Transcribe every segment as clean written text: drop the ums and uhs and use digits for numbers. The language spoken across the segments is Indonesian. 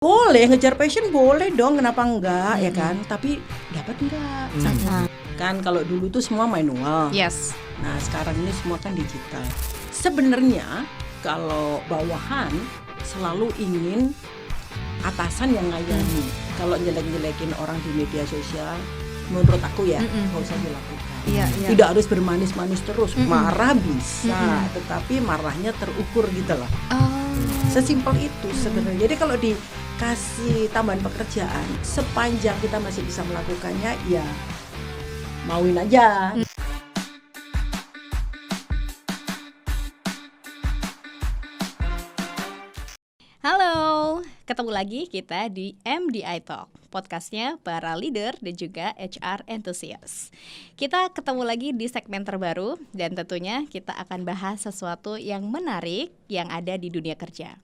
Boleh, ngejar passion boleh dong, kenapa enggak, ya kan? Tapi dapat enggak? Kan kalau dulu tuh semua manual. Yes. Nah, sekarang ini semua kan digital. Sebenarnya kalau bawahan selalu ingin atasan yang ngayani. Kalau jelek-jelekin orang di media sosial, menurut aku ya, nggak usah dilakukan. Iya. Tidak harus bermanis-manis terus. Marah bisa, tetapi marahnya terukur gitu loh. Sesimpel itu sebenarnya. Jadi kalau dikasih tambahan pekerjaan, sepanjang kita masih bisa melakukannya, ya mauin aja. Halo, ketemu lagi kita di MDI Talk, podcastnya para leader dan juga HR enthusiast. Kita ketemu lagi di segmen terbaru dan tentunya kita akan bahas sesuatu yang menarik yang ada di dunia kerja.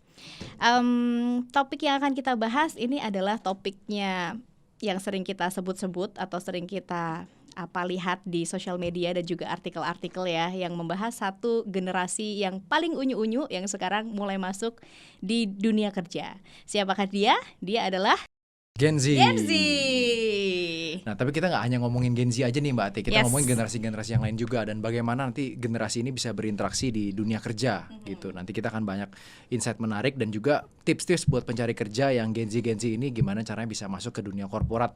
Topik yang akan kita bahas ini adalah topiknya yang sering kita sebut-sebut atau sering kita lihat di sosial media dan juga artikel-artikel ya, yang membahas satu generasi yang paling unyu-unyu yang sekarang mulai masuk di dunia kerja. Siapakah dia? Dia adalah Gen Z. Nah, Tapi kita nggak hanya ngomongin Gen Z aja nih Mbak Ati, kita Yes. ngomongin generasi-generasi yang lain juga, dan bagaimana nanti generasi ini bisa berinteraksi di dunia kerja gitu. Nanti kita akan banyak insight menarik dan juga tips-tips buat pencari kerja yang Gen Z ini gimana caranya bisa masuk ke dunia korporat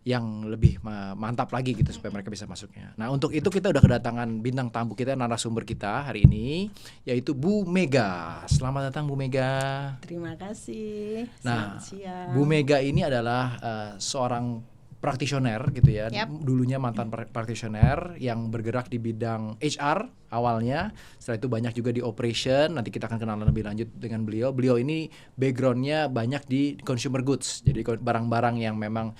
yang lebih mantap lagi gitu supaya mereka bisa masuknya. Nah, untuk itu kita udah kedatangan bintang tamu kita, narasumber kita hari ini, yaitu Bu Mega. Selamat datang Bu Mega. Terima kasih. Nah, Selamat siang. Bu Mega ini adalah seorang praktisioner gitu ya. Yep. Dulunya mantan praktisioner yang bergerak di bidang HR awalnya. Setelah itu banyak juga di operation. Nanti kita akan kenalan lebih lanjut dengan beliau. Beliau ini backgroundnya banyak di consumer goods. Jadi barang-barang yang memang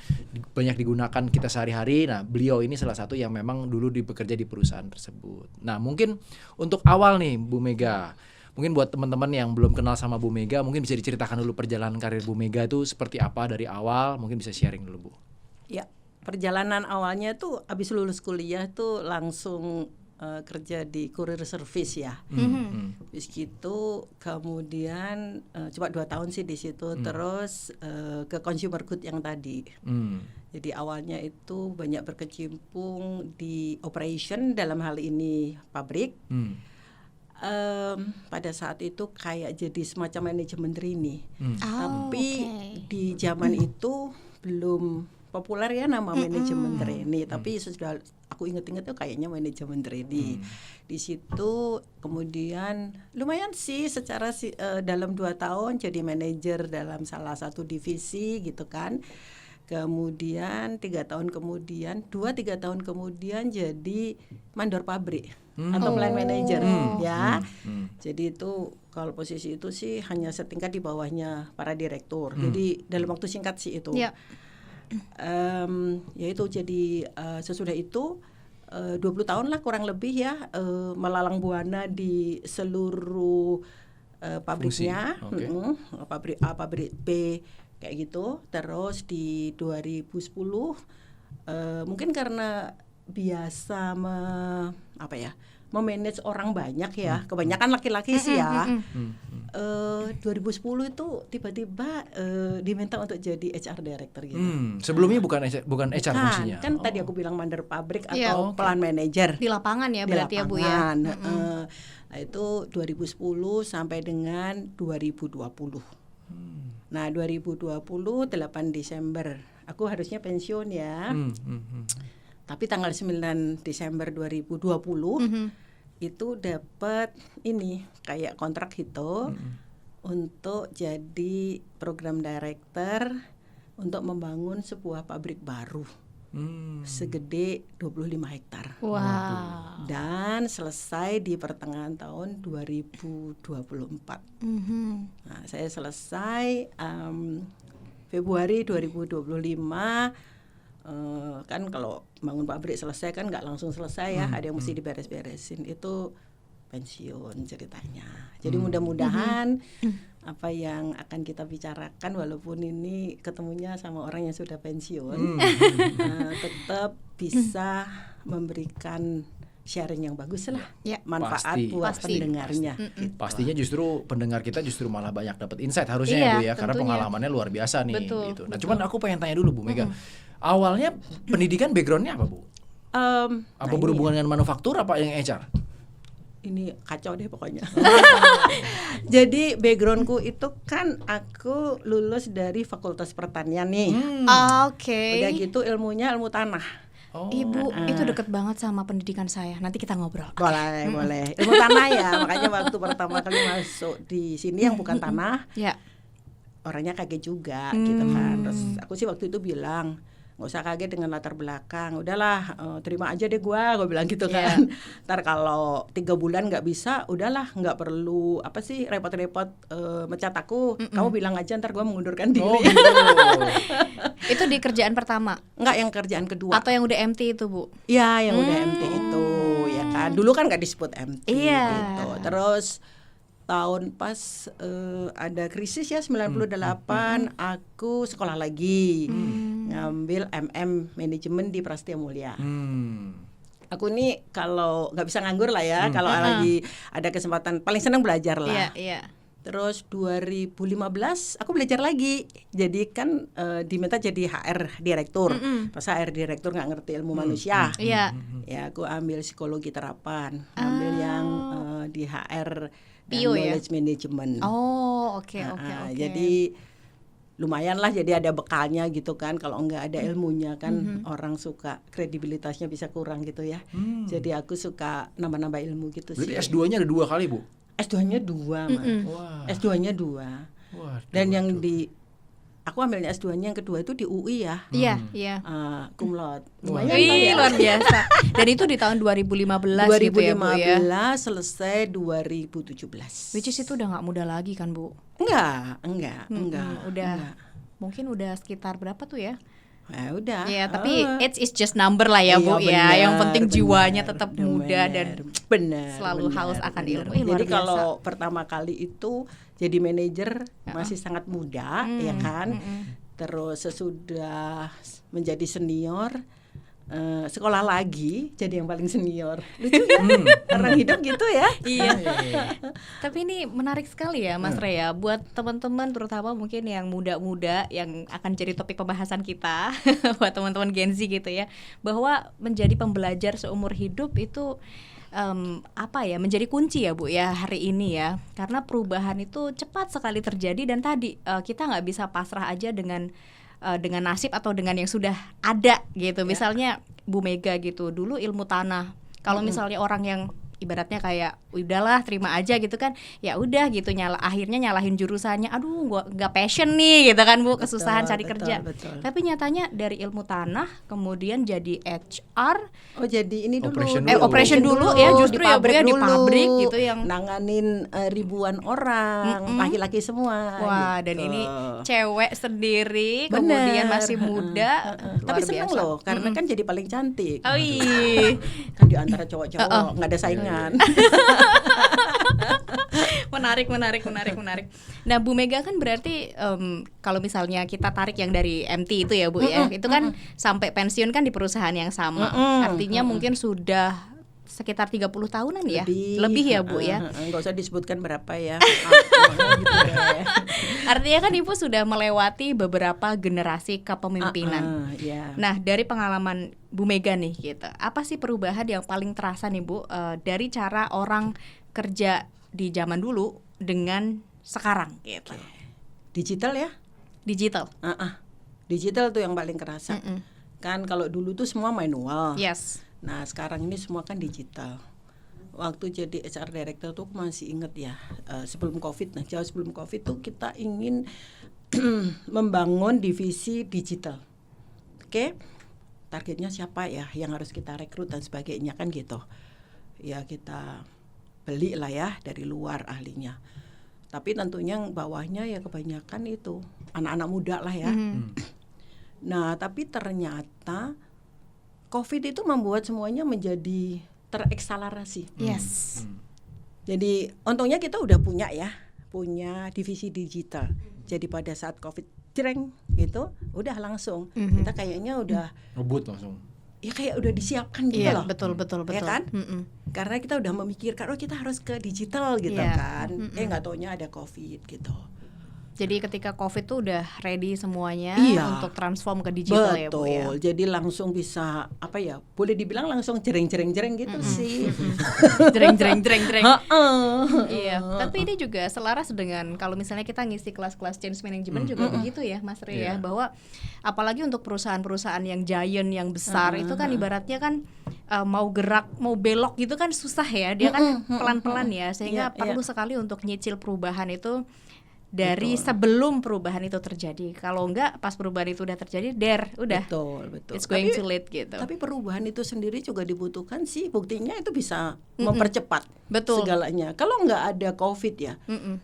banyak digunakan kita sehari-hari. Nah, beliau ini salah satu yang memang dulu bekerja di perusahaan tersebut. Nah, mungkin untuk awal nih Bu Mega, mungkin buat teman-teman yang belum kenal sama Bu Mega, mungkin bisa diceritakan dulu perjalanan karir Bu Mega itu seperti apa dari awal. Mungkin bisa sharing dulu Bu. Ya, perjalanan awalnya tuh abis lulus kuliah tuh langsung kerja di courier service ya. Habis gitu kemudian cuma 2 tahun sih di situ, terus ke consumer good yang tadi. Jadi awalnya itu banyak berkecimpung di operation, dalam hal ini pabrik. Pada saat itu kayak jadi semacam manajemen trainee. Tapi di zaman itu belum populer ya nama manajemen trainee, tapi sudah aku inget-inget tuh kayaknya manajemen trainee. Di situ kemudian lumayan sih secara dalam 2 tahun jadi manajer dalam salah satu divisi gitu kan. Kemudian 3 tahun kemudian 2-3 tahun kemudian jadi mandor pabrik atau plant manager ya. Jadi itu kalau posisi itu sih hanya setingkat di bawahnya para direktur. Jadi dalam waktu singkat sih itu. Yaitu jadi sesudah itu 20 tahun lah kurang lebih ya, melalang buana di seluruh pabriknya. Pabrik A, pabrik B kayak gitu. Terus di 2010 mungkin karena biasa memanage orang banyak ya, kebanyakan laki-laki sih ya. 2010 itu tiba-tiba diminta untuk jadi HR director gitu. Sebelumnya bukan HR fungsinya. Kan tadi aku bilang mandor pabrik atau plant manager di lapangan ya berarti ya Bu ya. Nah itu 2010 sampai dengan 2020. Nah 2020 8 Desember aku harusnya pensiun ya. Tapi tanggal 9 Desember 2020 itu dapat ini kayak kontrak gitu untuk jadi program director untuk membangun sebuah pabrik baru segede 25 hektar. Wow. Dan selesai di pertengahan tahun 2024. Nah, saya selesai Februari 2025. Kan kalau bangun pabrik selesai kan nggak langsung selesai ya, ada yang mesti diberes-beresin, itu pensiun ceritanya. Jadi mudah-mudahan apa yang akan kita bicarakan, walaupun ini ketemunya sama orang yang sudah pensiun, tetap bisa memberikan sharing yang bagus lah, Ya. manfaat Pasti. buat Pasti. pendengarnya. Gitu. Pastinya justru pendengar kita justru malah banyak dapat insight harusnya Iya, ya Bu ya, karena tentunya. pengalamannya luar biasa nih Betul, gitu. Nah, betul. cuman aku pengen tanya dulu Bu Mega. Awalnya pendidikan backgroundnya apa Bu? Apa Nah, berhubungan dengan manufaktur apa yang HR? ini kacau deh pokoknya. Jadi backgroundku itu kan aku lulus dari Fakultas Pertanian nih. Oke. Udah gitu ilmunya ilmu tanah. Oh. Ibu itu deket banget sama pendidikan saya. Nanti kita ngobrol. Boleh, boleh. Ilmu tanah ya. Makanya waktu pertama kali masuk di sini yang bukan tanah, Ya. orangnya kaget juga gitu kan. Terus aku sih waktu itu bilang, nggak usah kaget dengan latar belakang, udahlah terima aja deh gue bilang gitu kan. Ntar kalau 3 bulan nggak bisa, udahlah nggak perlu apa sih repot-repot mecat aku, kamu bilang aja ntar gue mengundurkan diri. Oh gitu. Itu di kerjaan pertama Nggak, yang kerjaan kedua. atau yang udah MT itu, Bu? Ya, yang udah MT itu ya kan. Dulu kan nggak disebut MT Iya. gitu. Terus tahun pas ada krisis ya 98, aku sekolah lagi. Ngambil MM manajemen di Prasetya Mulia. Aku nih kalau nggak bisa nganggur lah ya, kalau lagi ada kesempatan paling senang belajar lah. Iya, iya. Terus 2015 aku belajar lagi. Jadi kan diminta jadi HR direktur. Pas HR direktur nggak ngerti ilmu manusia. Iya. Ya aku ambil psikologi terapan, ambil yang di HR dan Pio ya? knowledge management. Oh, oke, Nah, oke. Jadi lumayan lah, jadi ada bekalnya gitu kan. Kalau nggak ada ilmunya kan orang suka kredibilitasnya bisa kurang gitu ya. Jadi aku suka nambah-nambah ilmu gitu Berarti sih. S2-nya ada 2 kali Bu? S2-nya 2, Mas. Wah. S2-nya 2. Waduh, Dan yang waduh. aku ambilnya S2-nya yang kedua itu di UI ya. Iya, iya. Cum laude. Lumayan kan Wih, ya. luar biasa. Dan itu di tahun 2015 gitu ya, Bu ya. 2015 selesai 2017. Which is itu udah nggak muda lagi kan, Bu? Enggak. Udah mungkin udah sekitar berapa tuh ya? Ya udah. Ya, tapi it's just number lah ya, Bu Iya, ya. benar, Yang penting jiwanya benar, tetap benar, muda dan benar, selalu benar, haus akan benar. ilmu. Ih, luar Jadi biasa. kalau pertama kali itu jadi manajer masih sangat muda, ya kan. Terus sesudah menjadi senior, sekolah lagi jadi yang paling senior. Lucu ya, orang hidup gitu ya. Iya. Tapi ini menarik sekali ya, Mas Rea, buat teman-teman terutama mungkin yang muda-muda yang akan jadi topik pembahasan kita buat teman-teman Gen Z gitu ya, bahwa menjadi pembelajar seumur hidup itu menjadi kunci ya, Bu ya, hari ini ya, karena perubahan itu cepat sekali terjadi dan tadi kita nggak bisa pasrah aja dengan nasib atau dengan yang sudah ada gitu. Misalnya Bu Mega gitu, dulu ilmu tanah. Kalau misalnya orang yang ibaratnya kayak udahlah terima aja gitu kan, ya udah gitu, akhirnya nyalahin jurusannya, aduh gua nggak passion nih gitu kan, Bu, kesusahan cari kerja. Betul. Tapi nyatanya dari ilmu tanah kemudian jadi HR, Oh jadi ini dulu Operation dulu ya, justru di ya, Bu, ya, di dulu, pabrik gitu yang nanganin ribuan orang, laki-laki semua. wah, gitu. dan ini cewek sendiri, Bener. kemudian masih muda, Tapi luar seneng biasa. loh, karena kan jadi paling cantik. Oh iya. Kan di antara cowok-cowok nggak ada saingan. menarik. Nah, Bu Mega kan berarti kalau misalnya kita tarik yang dari MT itu ya, Bu ya, itu kan sampai pensiun kan di perusahaan yang sama. Artinya mungkin sudah sekitar 30 tahunan ya, lebih ya, Bu ya. Nggak usah disebutkan berapa ya. Gitu deh. Artinya kan Ibu sudah melewati beberapa generasi kepemimpinan. Ya. Nah, dari pengalaman Bu Mega nih gitu, apa sih perubahan yang paling terasa nih, Bu, dari cara orang kerja di zaman dulu dengan sekarang gitu? Digital ya. Digital. Digital tuh yang paling kerasa. Kan kalau dulu tuh semua manual. Yes. Nah sekarang ini semua kan digital. Waktu jadi HR Director tuh aku masih inget ya, sebelum COVID, jauh sebelum COVID tuh kita ingin membangun divisi digital. Oke, targetnya siapa ya yang harus kita rekrut dan sebagainya kan gitu. Ya kita beli lah ya dari luar ahlinya. Tapi tentunya yang bawahnya ya kebanyakan itu anak-anak muda lah ya. Nah tapi ternyata COVID itu membuat semuanya menjadi terekselerasi. Yes. Jadi untungnya kita udah punya divisi digital. Jadi pada saat COVID jreng gitu, udah langsung kita kayaknya udah ngebut langsung. ya kayak udah disiapkan gitu Iya, loh. betul. Ya kan? Karena kita udah memikirkan kita harus ke digital gitu kan. Nggak taunya ada COVID gitu. Jadi ketika COVID tuh udah ready semuanya untuk transform ke Betul. digital ya Bu ya. Jadi langsung bisa boleh dibilang langsung jreng gitu sih. Jreng. Iya, tapi ini juga selaras dengan kalau misalnya kita ngisi kelas-kelas change management juga begitu ya Mas Rey ya, bahwa apalagi untuk perusahaan-perusahaan yang giant yang besar itu kan ibaratnya kan mau gerak, mau belok gitu kan susah ya. Dia kan pelan-pelan ya, sehingga perlu sekali untuk nyicil perubahan itu dari sebelum perubahan itu terjadi. Kalau enggak pas perubahan itu udah terjadi, udah. Betul. It's going to late gitu. Tapi perubahan itu sendiri juga dibutuhkan sih. Buktinya itu bisa mempercepat segalanya. Kalau enggak ada COVID ya,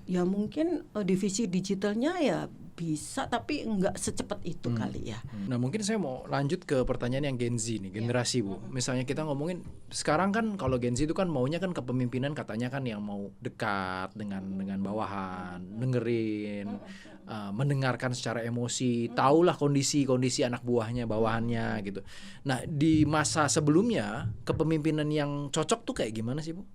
ya mungkin divisi digitalnya ya bisa, tapi enggak secepat itu kali ya. Nah mungkin saya mau lanjut ke pertanyaan yang Gen Z nih, generasi Bu. Misalnya kita ngomongin sekarang kan kalau Gen Z itu kan maunya kan kepemimpinan katanya kan yang mau dekat dengan bawahan, dengerin, mendengarkan secara emosi, tahulah kondisi anak buahnya, bawahannya gitu. Nah di masa sebelumnya kepemimpinan yang cocok tuh kayak gimana sih Bu?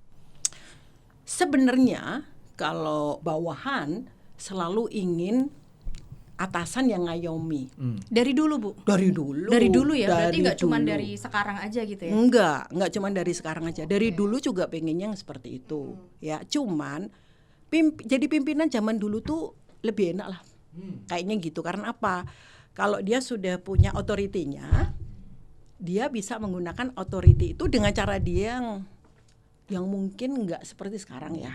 Sebenarnya kalau bawahan selalu ingin atasan yang ngayomi. Dari dulu Bu? Dari dulu ya? Berarti nggak cuma dari sekarang aja gitu ya? Enggak cuma dari sekarang aja. Dari dulu juga pengennya yang seperti itu. Ya, cuman jadi pimpinan zaman dulu tuh lebih enak lah. Kayaknya gitu. Karena apa? Kalau dia sudah punya otoritinya, dia bisa menggunakan otoriti itu dengan cara dia yang mungkin nggak seperti sekarang ya.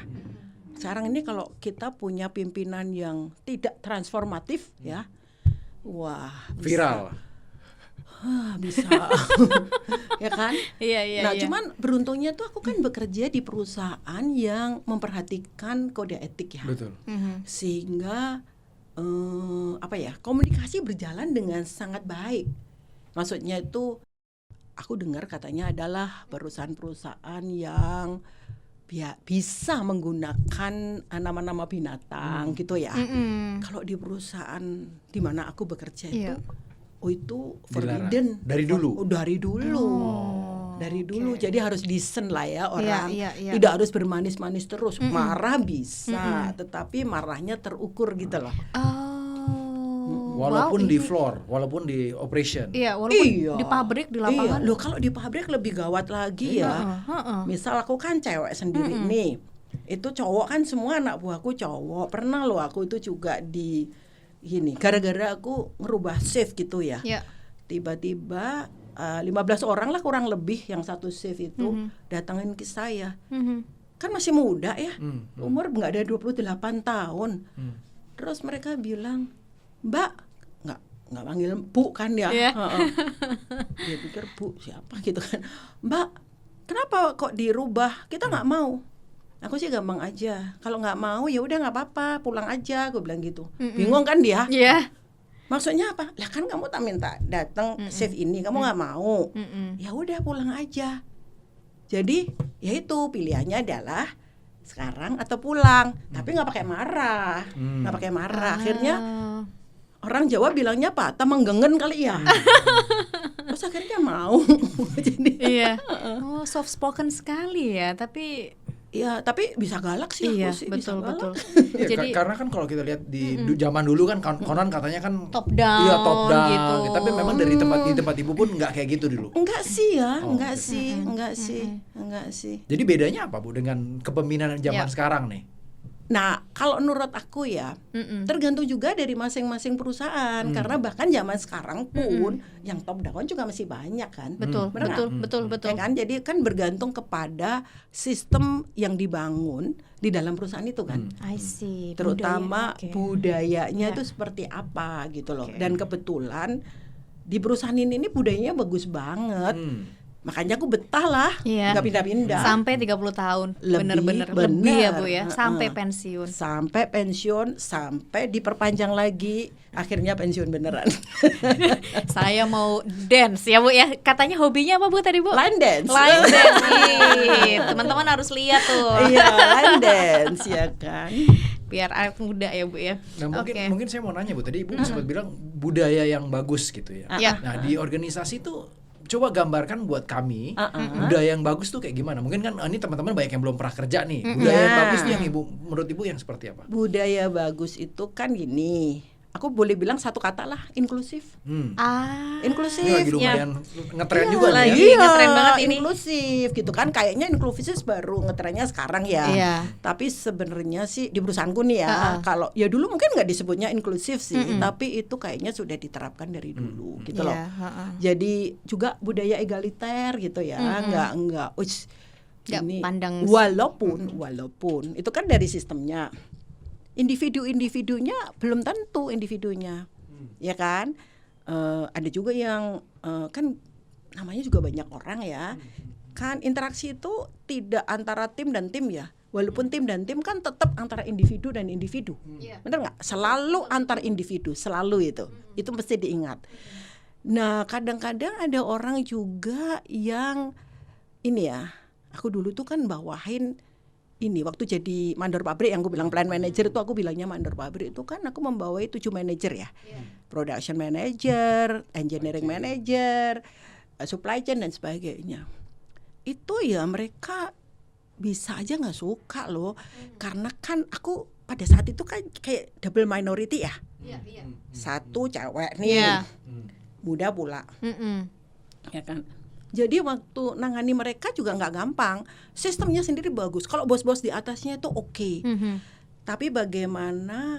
Sekarang ini kalau kita punya pimpinan yang tidak transformatif ya, wah viral. Bisa. Ya kan? Iya. Cuman beruntungnya tuh aku kan bekerja di perusahaan yang memperhatikan kode etik ya. Betul. Sehingga komunikasi berjalan dengan sangat baik. Maksudnya itu aku dengar katanya adalah perusahaan-perusahaan yang bisa menggunakan nama-nama binatang gitu ya. Kalau di perusahaan di mana aku bekerja itu forbidden dari dulu. Dari dulu. Jadi harus decent lah ya orang. Tidak harus bermanis-manis terus. Marah bisa, tetapi marahnya terukur gitu loh. Walaupun di floor, walaupun di operation. Iya, walaupun di pabrik, di lapangan. Loh kalau di pabrik lebih gawat lagi ya. Misal aku kan cewek sendiri nih. Itu cowok kan semua anak buahku cowok. Pernah loh aku itu juga gara-gara aku ngerubah shift gitu ya. Tiba-tiba 15 orang lah kurang lebih yang satu shift itu datangin ke saya. Kan masih muda ya. Umur enggak ada 28 tahun. Terus mereka bilang, "Mbak," nggak manggil Bu kan ya. Dia pikir Bu siapa gitu kan. "Mbak, kenapa kok dirubah? Kita nggak mau." Aku sih gampang aja. Kalau nggak mau ya udah nggak apa-apa, pulang aja. Gue bilang gitu. Bingung kan dia? Maksudnya apa? Lah kan kamu tak minta datang shift ini, kamu nggak mau. Ya udah pulang aja. Jadi ya itu pilihannya adalah sekarang atau pulang. Tapi nggak pakai marah, Akhirnya orang Jawa bilangnya apa? Menggengen kali ya. Terus akhirnya mau. Jadi soft spoken sekali ya, tapi bisa galak sih aku sih. Betul. Ya, jadi karena kan kalau kita lihat di zaman dulu kan konon katanya kan top down. Iya, top down gitu. Tapi memang di tempat Ibu pun nggak kayak gitu dulu. Enggak sih ya, enggak sih. Jadi bedanya apa Bu dengan kepemimpinan zaman sekarang nih? Nah, kalau menurut aku ya, tergantung juga dari masing-masing perusahaan. Karena bahkan zaman sekarang pun yang top down juga masih banyak kan. Betul. Ya kan? Jadi kan bergantung kepada sistem yang dibangun di dalam perusahaan itu kan. I see. Terutama budayanya itu seperti apa gitu loh. Dan kebetulan di perusahaan ini budayanya bagus banget. Makanya aku betah lah, nggak pindah-pindah. Sampai 30 tahun, bener-bener lebih ya Bu ya, sampai pensiun. Sampai pensiun, sampai diperpanjang lagi, akhirnya pensiun beneran. Saya mau dance ya Bu ya, katanya hobinya apa Bu tadi Bu? Line dance. Teman-teman harus lihat tuh. Iya, line dance ya kan. Biar awet muda ya Bu ya. Nah mungkin saya mau nanya Bu, tadi Ibu sempat bilang budaya yang bagus gitu ya. Yeah. Nah di organisasi tuh coba gambarkan buat kami budaya yang bagus tuh kayak gimana? Mungkin kan ini teman-teman banyak yang belum pernah kerja nih. Budaya yang bagus nih yang menurut Ibu yang seperti apa? Budaya bagus itu kan gini. Aku boleh bilang satu kata lah, inklusif. Inklusif. Ini lagi lumayan ngetren juga nih. Lagi ngetren banget ini. Inklusif gitu kan. Kayaknya inklusif baru ngetrennya sekarang ya. Iya. Tapi sebenarnya sih di perusahaanku nih ya, kalau ya dulu mungkin nggak disebutnya inklusif sih, tapi itu kayaknya sudah diterapkan dari dulu gitu loh. Jadi juga budaya egaliter gitu ya, nggak ini pandang walaupun itu kan dari sistemnya. Individunya belum tentu individunya, ya kan? Ada juga yang kan namanya juga banyak orang ya, kan interaksi itu tidak antara tim dan tim ya. Walaupun tim dan tim kan tetap antara individu dan individu, bener nggak? Selalu antar individu, selalu itu mesti diingat. Nah kadang-kadang ada orang juga yang ini ya, aku dulu tuh kan bawahin. Ini waktu jadi mandor pabrik yang aku bilang plan manager itu aku bilangnya mandor pabrik itu kan aku membawai 7 manajer ya. Production manager, engineering manager, supply chain dan sebagainya. Itu ya mereka bisa aja nggak suka loh. Karena kan aku pada saat itu kan kayak double minority ya. Satu cewek nih. Muda pula. Ya kan. Jadi waktu nangani mereka juga nggak gampang. Sistemnya sendiri bagus. Kalau bos-bos di atasnya itu oke. Tapi bagaimana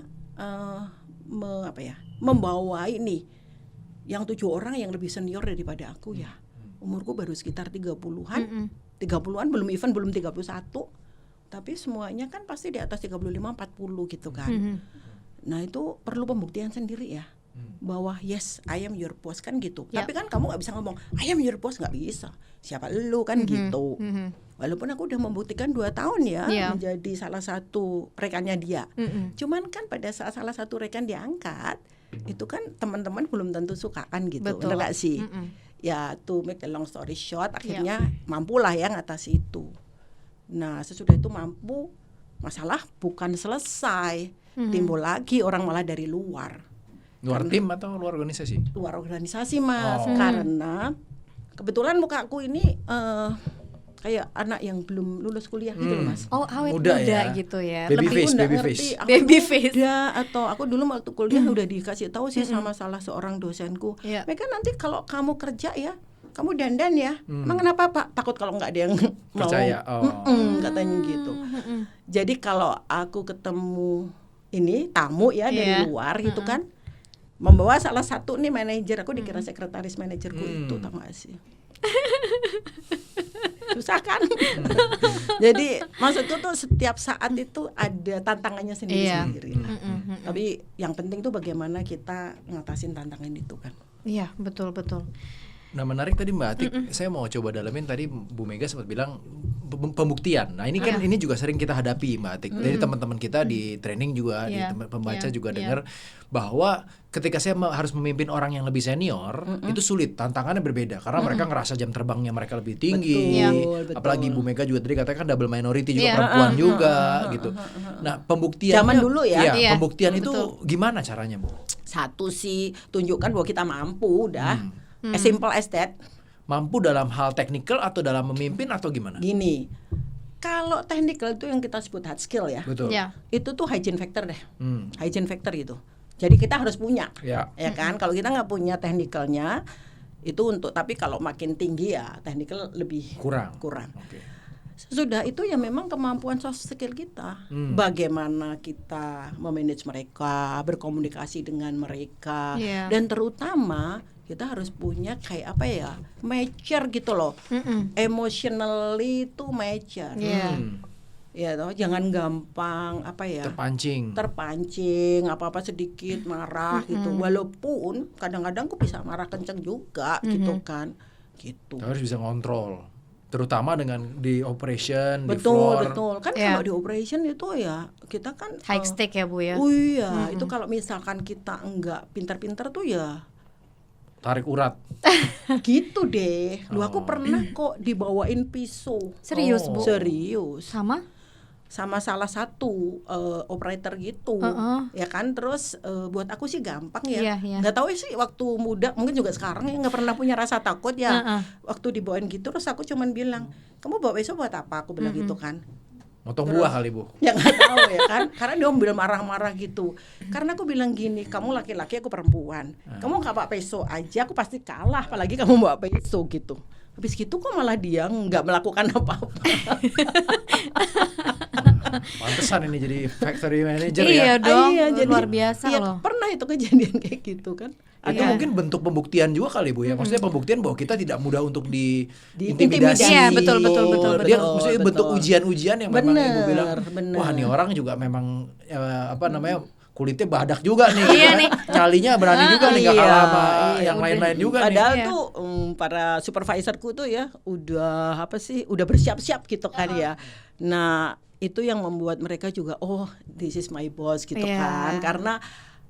membawa ini yang 7 orang yang lebih senior daripada aku ya. Umurku baru sekitar 30-an. 30-an belum 31. Tapi semuanya kan pasti di atas 35, 40 gitu kan. Nah itu perlu pembuktian sendiri ya. Bahwa yes, I am your boss kan gitu. Tapi kan kamu nggak bisa ngomong I am your boss, nggak bisa. Siapa lu kan gitu. Walaupun aku udah membuktikan 2 tahun ya menjadi salah satu rekannya dia. Cuman kan pada saat salah satu rekan diangkat, itu kan teman-teman belum tentu suka kan gitu. Bener nggak sih? Ya to make the long story short, akhirnya mampulah ya ngatasi itu. Nah sesudah itu mampu, masalah bukan selesai, timbul lagi orang malah dari luar. Luar tim atau luar organisasi? Luar organisasi Mas, karena kebetulan mukaku ini kayak anak yang belum lulus kuliah gitu loh Mas. Oh awet muda ya? Gitu ya. Baby Lebih face, baby ngerti face. Baby face. Atau aku dulu waktu kuliah udah dikasih tahu sih sama salah seorang dosenku. Mereka nanti kalau kamu kerja ya, kamu dandan ya. Emang kenapa Pak? Takut kalau nggak ada yang mau. Percaya. Katanya gitu. Jadi kalau aku ketemu ini tamu ya dari luar gitu kan, membawa salah satu nih manajer, aku dikira sekretaris manajerku itu, tau gak sih? Susah kan? Jadi maksudku tuh setiap saat itu ada tantangannya sendiri-sendiri. Tapi yang penting tuh bagaimana kita ngatasin tantangan itu kan. Iya, betul. Nah menarik tadi Mbak Atik, saya mau coba dalamin tadi Bu Mega sempat bilang pembuktian. Nah ini kan ini juga sering kita hadapi Mbak Atik. Dari teman-teman kita di training juga, di pembaca juga dengar bahwa ketika saya harus memimpin orang yang lebih senior, itu sulit, tantangannya berbeda karena mereka ngerasa jam terbangnya mereka lebih tinggi. Betul. Apalagi Bu Mega juga tadi katakan double minority juga perempuan juga gitu. Nah pembuktian zaman dulu ya. Pembuktian itu gimana caranya Bu? Satu sih tunjukkan bahwa kita mampu udah. As simple as that. Mampu dalam hal teknikal atau dalam memimpin atau gimana? Gini, kalau technical itu yang kita sebut hard skill ya. Betul. Itu tuh hygiene factor deh. Hygiene factor itu. Jadi kita harus punya, ya kan? Kalau kita nggak punya technicalnya itu untuk. Tapi kalau makin tinggi ya technical lebih kurang. Okay. Sesudah itu ya memang kemampuan soft skill kita. Bagaimana kita memanage mereka, berkomunikasi dengan mereka, dan terutama kita harus punya kayak apa ya, mature gitu loh, emotionally tuh mature. Ya toh, jangan gampang apa ya, terpancing apa sedikit marah gitu. Walaupun kadang-kadang aku bisa marah kenceng juga gitu kan, gitu. Harus bisa ngontrol, terutama dengan di operation, di floor. Betul kan. Kalau di operation itu ya kita kan high stake ya Bu ya. Itu kalau misalkan kita enggak pintar-pintar tuh ya tarik urat. Gitu deh. Lu aku pernah kok dibawain pisau. Serius Bu? Serius. Sama sama salah satu operator gitu, ya kan. Terus buat aku sih gampang ya, nggak tahu sih waktu muda, mungkin juga sekarang ya nggak pernah punya rasa takut ya. Waktu dibawain gitu, terus aku cuman bilang, kamu bawa besok buat apa? Aku bilang gitu kan. Motong buah kali Bu. Ya nggak tahu ya kan, karena dia ambil marah-marah gitu. Karena aku bilang gini, kamu laki-laki, aku perempuan. Kamu nggak bawa peso aja, aku pasti kalah. Apalagi kamu bawa peso gitu. Habis gitu kok malah dia nggak melakukan apa-apa. Pantesan ini jadi factory manager ya. Iya dong, jadi, luar biasa loh. Pernah itu kejadian kayak gitu kan. Itu mungkin bentuk pembuktian juga kali Bu ya. Maksudnya pembuktian bahwa kita tidak mudah untuk intimidasi. diintimidasi. Iya, betul. Dia maksudnya bentuk ujian-ujian yang memang Ibu bilang, bener. wah nih orang juga memang kulitnya badak juga nih. Iya nih. Nyalinya berani juga nih, gak kalah sama yang lain-lain juga Padahal nih. tuh para supervisorku tuh ya udah bersiap-siap gitu kan ya. Nah itu yang membuat mereka juga this is my boss gitu kan, karena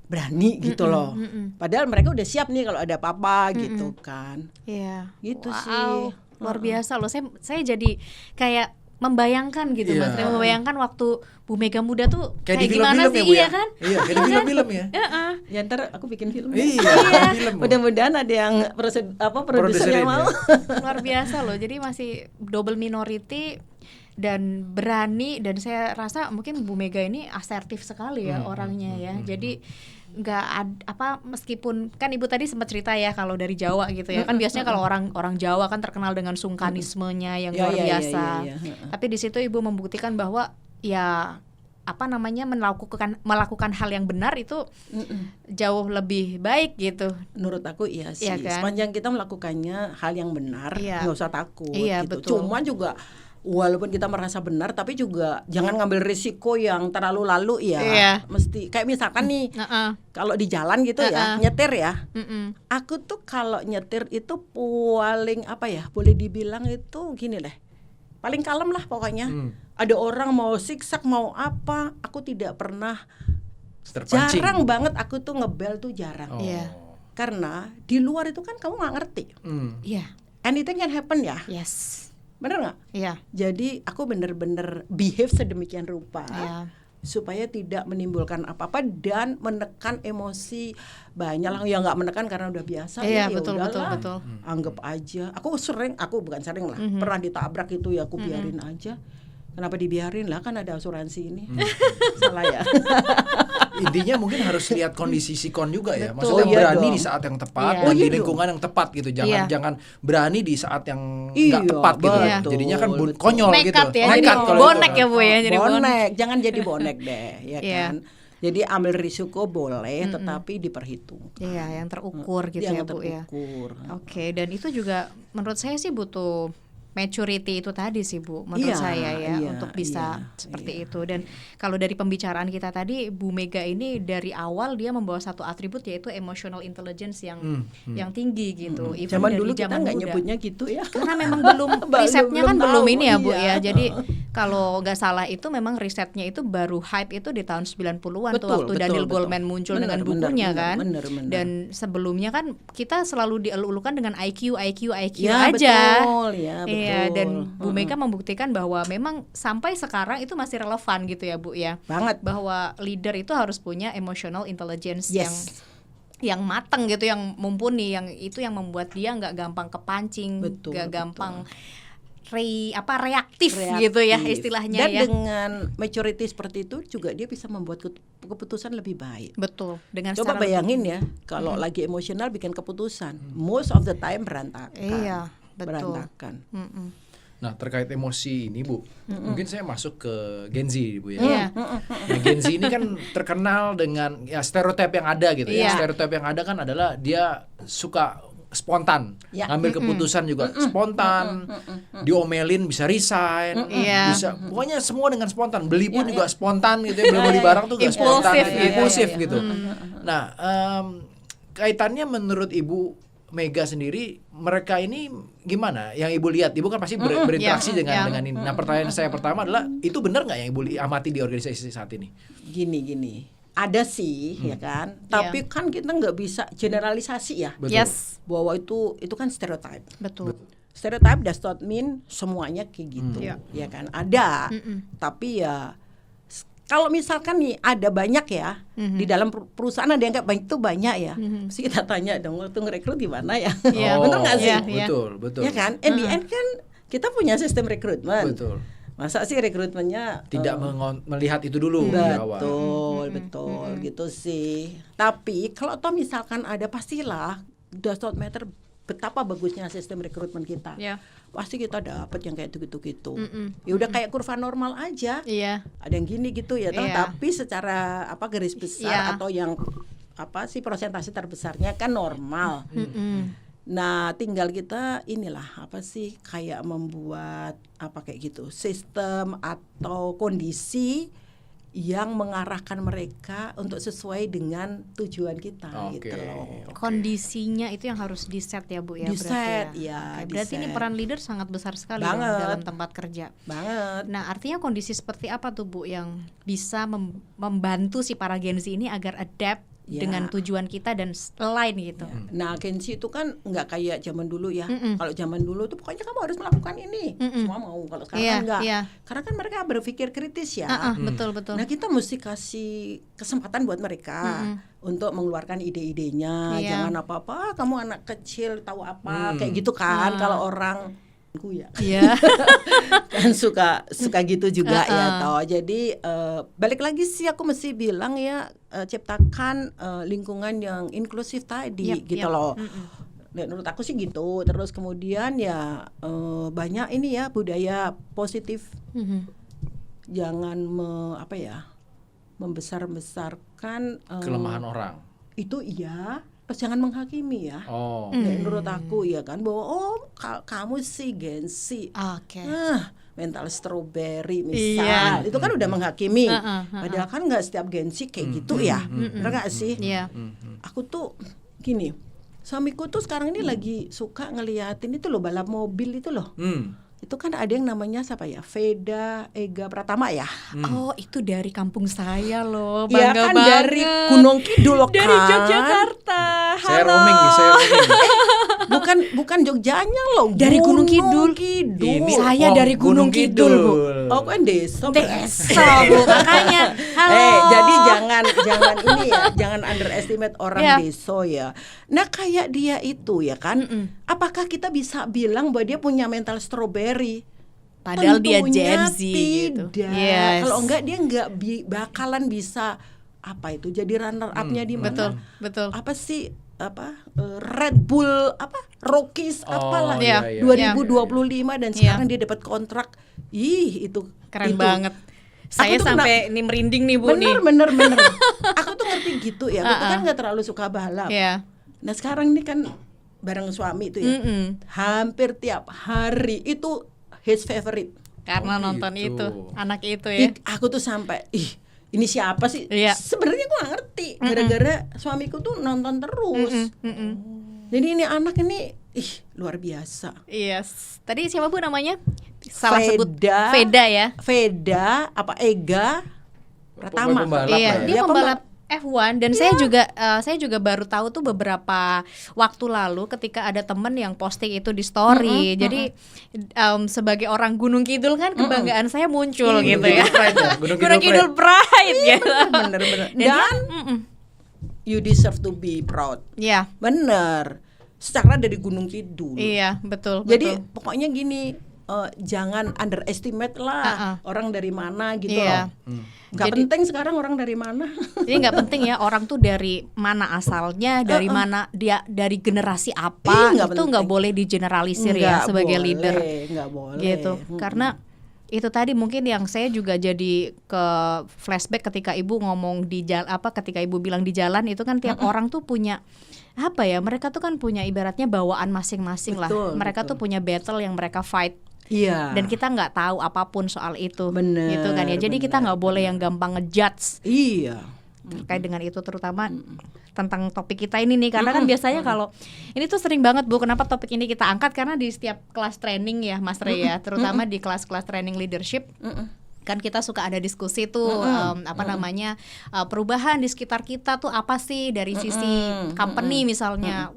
berani gitu loh. Padahal mereka udah siap nih kalau ada apa-apa gitu kan. Iya. Gitu wow, sih. Luar biasa loh. Saya jadi kayak membayangkan gitu, Mas. Membayangkan waktu Bu Mega muda tuh kayak di gimana film-film sih, ya, Bu, iya ya? kan? Iya, kayak di film-film ya. Ya ntar aku bikin film. Iya, film. Mudah-mudahan ada yang produsernya mau. Luar biasa loh. Jadi masih double minority dan berani, dan saya rasa mungkin Bu Mega ini asertif sekali ya orangnya ya. Jadi meskipun kan Ibu tadi sempat cerita ya kalau dari Jawa gitu ya, kan biasanya kalau orang Jawa kan terkenal dengan sungkanismenya yang luar biasa. Tapi di situ Ibu membuktikan bahwa ya melakukan hal yang benar itu jauh lebih baik gitu. Menurut aku iya sih. Iya kan? Sepanjang kita melakukannya hal yang benar, nggak usah takut Iya, gitu. betul. Cuma juga walaupun kita merasa benar, tapi juga jangan ngambil risiko yang terlalu lalu ya. Iya. Mesti kayak misalkan nih, kalau di jalan gitu ya, nyetir ya. Aku tuh kalau nyetir itu paling boleh dibilang itu gini deh, paling kalem lah pokoknya. Ada orang mau siksak mau apa, aku tidak pernah. Terpancing. Jarang banget aku tuh ngebel tuh jarang. Iya. Karena di luar itu kan kamu nggak ngerti. Iya. Anything can happen ya. Yes. Bener nggak? Iya. Jadi aku bener-bener behave sedemikian rupa supaya tidak menimbulkan apa-apa dan menekan emosi banyak lah. Ya nggak menekan karena udah biasa. Iya, ya betul. Anggap aja. Aku bukan sering lah. Pernah ditabrak itu ya aku biarin aja. Kenapa dibiarin lah, kan ada asuransi ini. Salah ya. Intinya mungkin harus lihat kondisi sikon juga ya. Betul. Maksudnya berani di saat yang tepat dan di iya lingkungan yang tepat gitu. Jangan berani di saat yang Iya, nggak tepat gitu. betul, Jadinya kan betul. konyol Nekat gitu. ya, Nekat jadi kalau bonek itu. ya Bu ya, jadi bonek. Jangan jadi bonek deh, ya Iya. kan. Jadi ambil risiko boleh, tetapi diperhitungkan. Iya, yang terukur gitu ya Bu ya. terukur. Oke, dan itu juga menurut saya sih butuh maturity itu tadi sih Bu, menurut saya ya, untuk bisa seperti itu. Dan kalau dari pembicaraan kita tadi, Bu Mega ini dari awal dia membawa satu atribut yaitu emotional intelligence yang tinggi gitu. Even Zaman dari dulu kita nggak muda. nyebutnya gitu ya. Karena memang belum risetnya kan belum belum tahu, ini ya Bu iya. ya. Jadi kalau nggak salah itu memang risetnya itu baru hype itu di tahun 90-an tuh waktu Daniel Goleman muncul dengan bukunya kan. Bener. Dan sebelumnya kan kita selalu dielulukan dengan IQ Ya, aja. betul, ya, betul. Iya, dan Bu Mega membuktikan bahwa memang sampai sekarang itu masih relevan gitu ya Bu ya. Banget. Bahwa leader itu harus punya emotional intelligence Yes. yang matang gitu, yang mumpuni, yang itu yang membuat dia nggak gampang kepancing, nggak gampang reaktif gitu ya istilahnya. Dan ya. dengan maturity seperti itu juga dia bisa membuat keputusan lebih baik. Betul. Dengan Coba bayangin ya, kalau lagi emosional bikin keputusan, most of the time berantakan. Iya, betul. Berantakan. Nah, terkait emosi ini Bu, mungkin saya masuk ke Gen Z Bu ya. Iya. Nah, Gen Z ini kan terkenal dengan ya stereotip yang ada gitu ya. Stereotip yang ada kan adalah dia suka spontan, ngambil keputusan juga spontan, diomelin bisa resign, bisa pokoknya semua dengan spontan, beli pun juga spontan gitu ya, beli barang tuh juga spontan, impulsif gitu. Nah, kaitannya menurut Ibu Mega sendiri, mereka ini gimana? Yang Ibu lihat, Ibu kan pasti berinteraksi dengan ini. Nah, pertanyaan saya pertama adalah, itu benar nggak yang Ibu amati di organisasi saat ini? Gini, ada sih ya kan, tapi kan kita nggak bisa generalisasi ya. Betul. Yes. Bahwa itu kan stereotype. Betul. stereotype does not mean semuanya kayak gitu, ya kan? Ada, tapi ya kalau misalkan nih ada banyak ya di dalam perusahaan ada yang kayak banyak itu banyak ya, mesti kita tanya dong, waktu ngerekrut di mana ya? Bener nggak sih? Betul. Ya kan? In the end kan kita punya sistem rekrutmen. Betul. Masa sih rekrutmennya tidak melihat itu dulu di awal. Betul gitu sih. Tapi kalau toh misalkan ada, pastilah does not matter betapa bagusnya sistem rekrutmen kita. Pasti kita dapat yang kayak gitu. Ya udah kayak kurva normal aja. Ada yang gini gitu ya, tapi secara garis besar atau yang persentase terbesarnya kan normal. Nah, tinggal kita kayak membuat kayak gitu, sistem atau kondisi yang mengarahkan mereka untuk sesuai dengan tujuan kita gitu loh. Kondisinya itu yang harus di-set ya Bu ya, berarti ini peran leader sangat besar sekali dalam tempat kerja. Banget. Nah, artinya kondisi seperti apa tuh Bu yang bisa membantu si para Gen Z ini agar adapt dengan tujuan kita dan lain gitu. Nah, Gen Z itu kan nggak kayak zaman dulu ya. Kalau zaman dulu tuh pokoknya kamu harus melakukan ini, semua mau. Kalau sekarang enggak. Karena kan mereka berpikir kritis ya. Betul. Nah, kita mesti kasih kesempatan buat mereka untuk mengeluarkan ide-idenya. Jangan apa-apa, kamu anak kecil tahu apa, kayak gitu kan. Kalau orang ya kan suka gitu juga ya toh. Jadi balik lagi sih aku mesti bilang ya, ciptakan lingkungan yang inklusif tadi gitu loh. Menurut aku sih gitu. Terus kemudian ya banyak ini ya budaya positif. Jangan membesar-besarkan kelemahan orang. Itu terus jangan menghakimi ya. Menurut aku ya kan, bahwa kamu sih Gen Z, mental strawberry misal, itu kan udah menghakimi. Padahal kan nggak setiap Gen Z kayak gitu ya, benar nggak sih? Aku tuh gini, suamiku tuh sekarang ini lagi suka ngeliatin itu loh, balap mobil itu loh. Itu kan ada yang namanya siapa ya, Veda Ega Pratama ya. Oh, itu dari kampung saya loh, bangga ya kan, banget. Dari Gunung Kidul loh, dari Yogyakarta. Saya roaming nih, saya roaming. bukan Jogjanya loh, dari Gunung Kidul. Saya dari Gunung Kidul, Bu. Oh, kan desa Bu, makanya. Halo. Jadi jangan ini ya, jangan underestimate orang desa ya. Nah, kayak dia itu ya kan, apakah kita bisa bilang bahwa dia punya mental strawberry? Padahal tentunya dia Gen Z gitu. Kalau enggak dia enggak bakalan bisa jadi runner up-nya di mana? Betul. Apa sih Red Bull Rockies 2025 dan sekarang dia dapat kontrak. Itu keren banget. Saya sampai ini merinding nih Bu. Bener. Aku tuh ngerti gitu ya. Aku tuh kan nggak terlalu suka balap. Nah sekarang ini kan bareng suami itu ya, hampir tiap hari itu his favorite. Karena nonton itu, anak itu ya. Aku tuh sampai ini siapa sih? Sebenarnya aku nggak ngerti. Gara-gara suamiku tuh nonton terus. Jadi ini anak ini luar biasa. Tadi siapa Bu namanya? Salah sebut Veda ya. Veda Ega Pratama. Dia pembalap F1 dan saya juga baru tahu tuh beberapa waktu lalu ketika ada temen yang posting itu di story. Jadi sebagai orang Gunung Kidul kan kebanggaan saya muncul gitu ya. Gunung Kidul Pride gitu. Bener. Dan you deserve to be proud. Bener. Secara dari Gunung Kidul. Betul. Jadi pokoknya gini, jangan underestimate lah orang dari mana gitu loh. Gak penting sekarang orang dari mana. Jadi gak penting ya orang tuh dari mana asalnya, dari mana dia, dari generasi apa, itu gak boleh digeneralisir ya sebagai leader. Gak boleh. Gitu. Karena itu tadi mungkin yang saya juga jadi ke flashback ketika Ibu ngomong di jalan, ketika Ibu bilang di jalan itu kan tiap orang tuh punya mereka tuh kan punya ibaratnya bawaan masing-masing lah. Mereka tuh punya battle yang mereka fight. Dan kita nggak tahu apapun soal itu, gitu kan ya. Jadi kita nggak boleh yang gampang ngejudge. Terkait dengan itu, terutama tentang topik kita ini nih, karena kan biasanya kalau ini tuh sering banget Bu, kenapa topik ini kita angkat, karena di setiap kelas training ya Mas Rey ya, terutama di kelas-kelas training leadership, kan kita suka ada diskusi tuh namanya perubahan di sekitar kita tuh apa sih dari sisi company misalnya.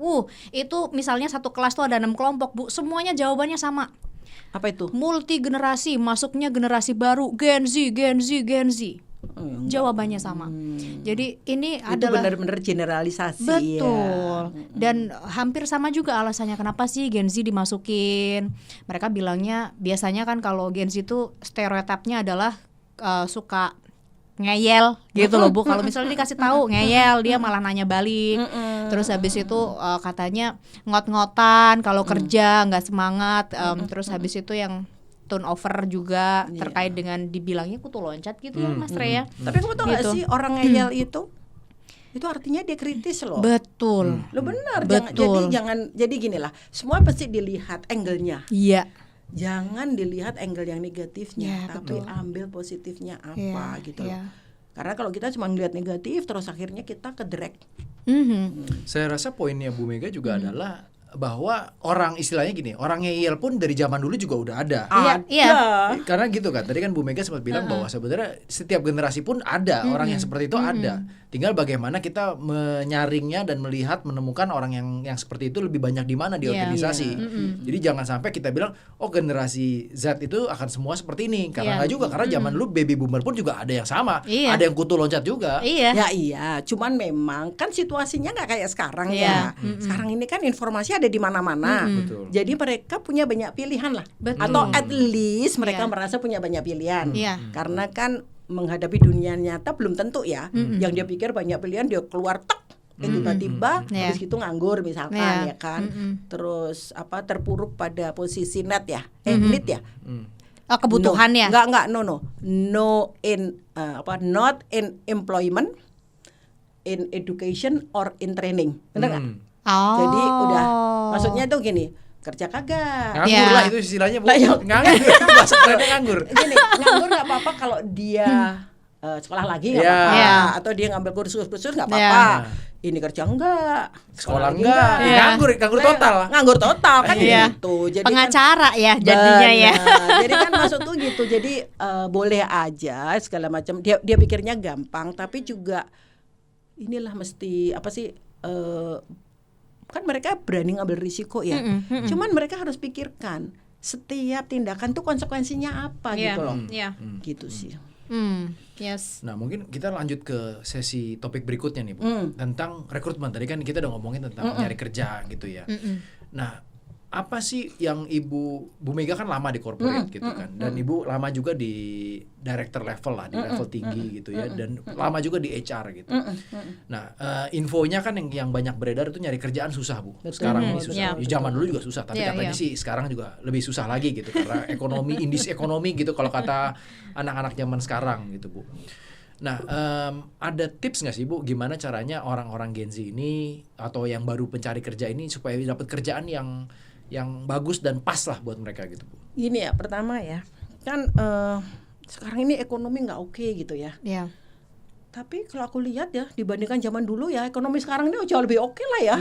Itu misalnya satu kelas tuh ada 6 kelompok, Bu. Semuanya jawabannya sama. Apa itu? Multi generasi, masuknya generasi baru, Gen Z. Jawabannya sama. Jadi ini itu adalah benar-benar generalisasi. betul. Ya. Dan hampir sama juga alasannya kenapa sih Gen Z dimasukin. Mereka bilangnya biasanya kan kalau Gen Z itu stereotipnya adalah suka ngeyel gitu loh, Bu. Kalau misalnya dikasih tahu ngeyel, dia malah nanya balik. Terus habis itu katanya ngot-ngotan kalau kerja, nggak semangat. Terus habis itu yang turnover juga terkait dengan dibilangnya kutu loncat gitu ya, Mas Rea. Tapi kamu tahu nggak Gitu. sih orang ngeyel itu artinya dia kritis loh. Betul. Lo benar. Betul. Jadi gini lah. Semua pasti dilihat angle-nya. Iya. Jangan dilihat angle yang Ya, negatifnya, tapi betul. ambil positifnya apa Iya, gitu loh. iya. Karena kalau kita cuma ngelihat negatif, terus akhirnya kita ke-drag. Saya rasa poinnya Bu Mega juga adalah bahwa orang istilahnya gini, orang ngeyel pun dari zaman dulu juga udah ada. Iya. Karena gitu kan, tadi kan Bu Mega sempat bilang bahwa sebenarnya setiap generasi pun ada orang yang seperti itu ada. Tinggal bagaimana kita menyaringnya dan melihat menemukan orang yang seperti itu lebih banyak di mana di Iya. organisasi. Jadi jangan sampai kita bilang oh generasi Z itu akan semua seperti ini. Karena nggak juga, karena zaman dulu baby boomer pun juga ada yang sama. Iya. Ada yang kutu loncat juga. Iya. Ya iya, cuman memang kan situasinya nggak kayak sekarang Iya. ya. Sekarang ini kan informasi ada di mana-mana. Betul. Jadi mereka punya banyak pilihan lah. Betul. Atau at least mereka Iya. merasa punya banyak pilihan. Iya. Karena kan menghadapi dunia nyata belum tentu ya. Yang dia pikir banyak pilihan dia keluar tek. Tiba-tiba Iya. habis gitu nganggur misalkan Iya. ya kan. Terus terpuruk pada posisi net ya. Need ya. Kebutuhannya. No. Not in employment, in education or in training. Benar nggak? Oh. Jadi udah maksudnya tuh gini, kerja kagak. Nganggur Iya. lah itu istilahnya Bu. Lah, ya. Nganggur. Bahasa kerennya nganggur. Gini, nganggur nggak apa-apa kalau dia sekolah lagi nggak Iya. apa-apa, Iya. atau dia ngambil kursus nggak Iya. apa-apa. Ini kerja enggak, Sekolah lagi enggak. Iya. Nganggur total. Nganggur total kan Iya. gitu. Jadi Pengacara ya jadinya ya. Benar. Jadi kan maksud tuh gitu. Jadi boleh aja segala macam. Dia pikirnya gampang, tapi juga inilah mesti apa sih? Kan mereka berani ngambil risiko ya. Cuman mereka harus pikirkan setiap tindakan tuh konsekuensinya apa gitu loh. Iya. Gitu sih. Yes. Nah mungkin kita lanjut ke sesi topik berikutnya nih Bu, tentang rekrutmen. Tadi kan kita udah ngomongin tentang nyari kerja gitu ya. Nah apa sih yang Bu Mega kan lama di corporate gitu kan, dan Ibu lama juga di director level lah, di level tinggi gitu ya, dan lama juga di HR gitu. Nah infonya kan yang banyak beredar itu nyari kerjaan susah Bu. Sekarang ini susah. Iya. Zaman dulu juga susah, tapi Iya, katanya iya. sih sekarang juga lebih susah lagi gitu karena indis ekonomi gitu kalau kata anak-anak zaman sekarang gitu Bu. Nah, ada tips nggak sih Bu, gimana caranya orang-orang Gen Z ini atau yang baru pencari kerja ini supaya dapat kerjaan yang bagus dan pas lah buat mereka gitu Bu? Gini ya, pertama ya, kan sekarang ini ekonomi nggak oke gitu ya. Iya. Tapi kalau aku lihat ya, dibandingkan zaman dulu ya, ekonomi sekarang ini jauh lebih oke lah ya.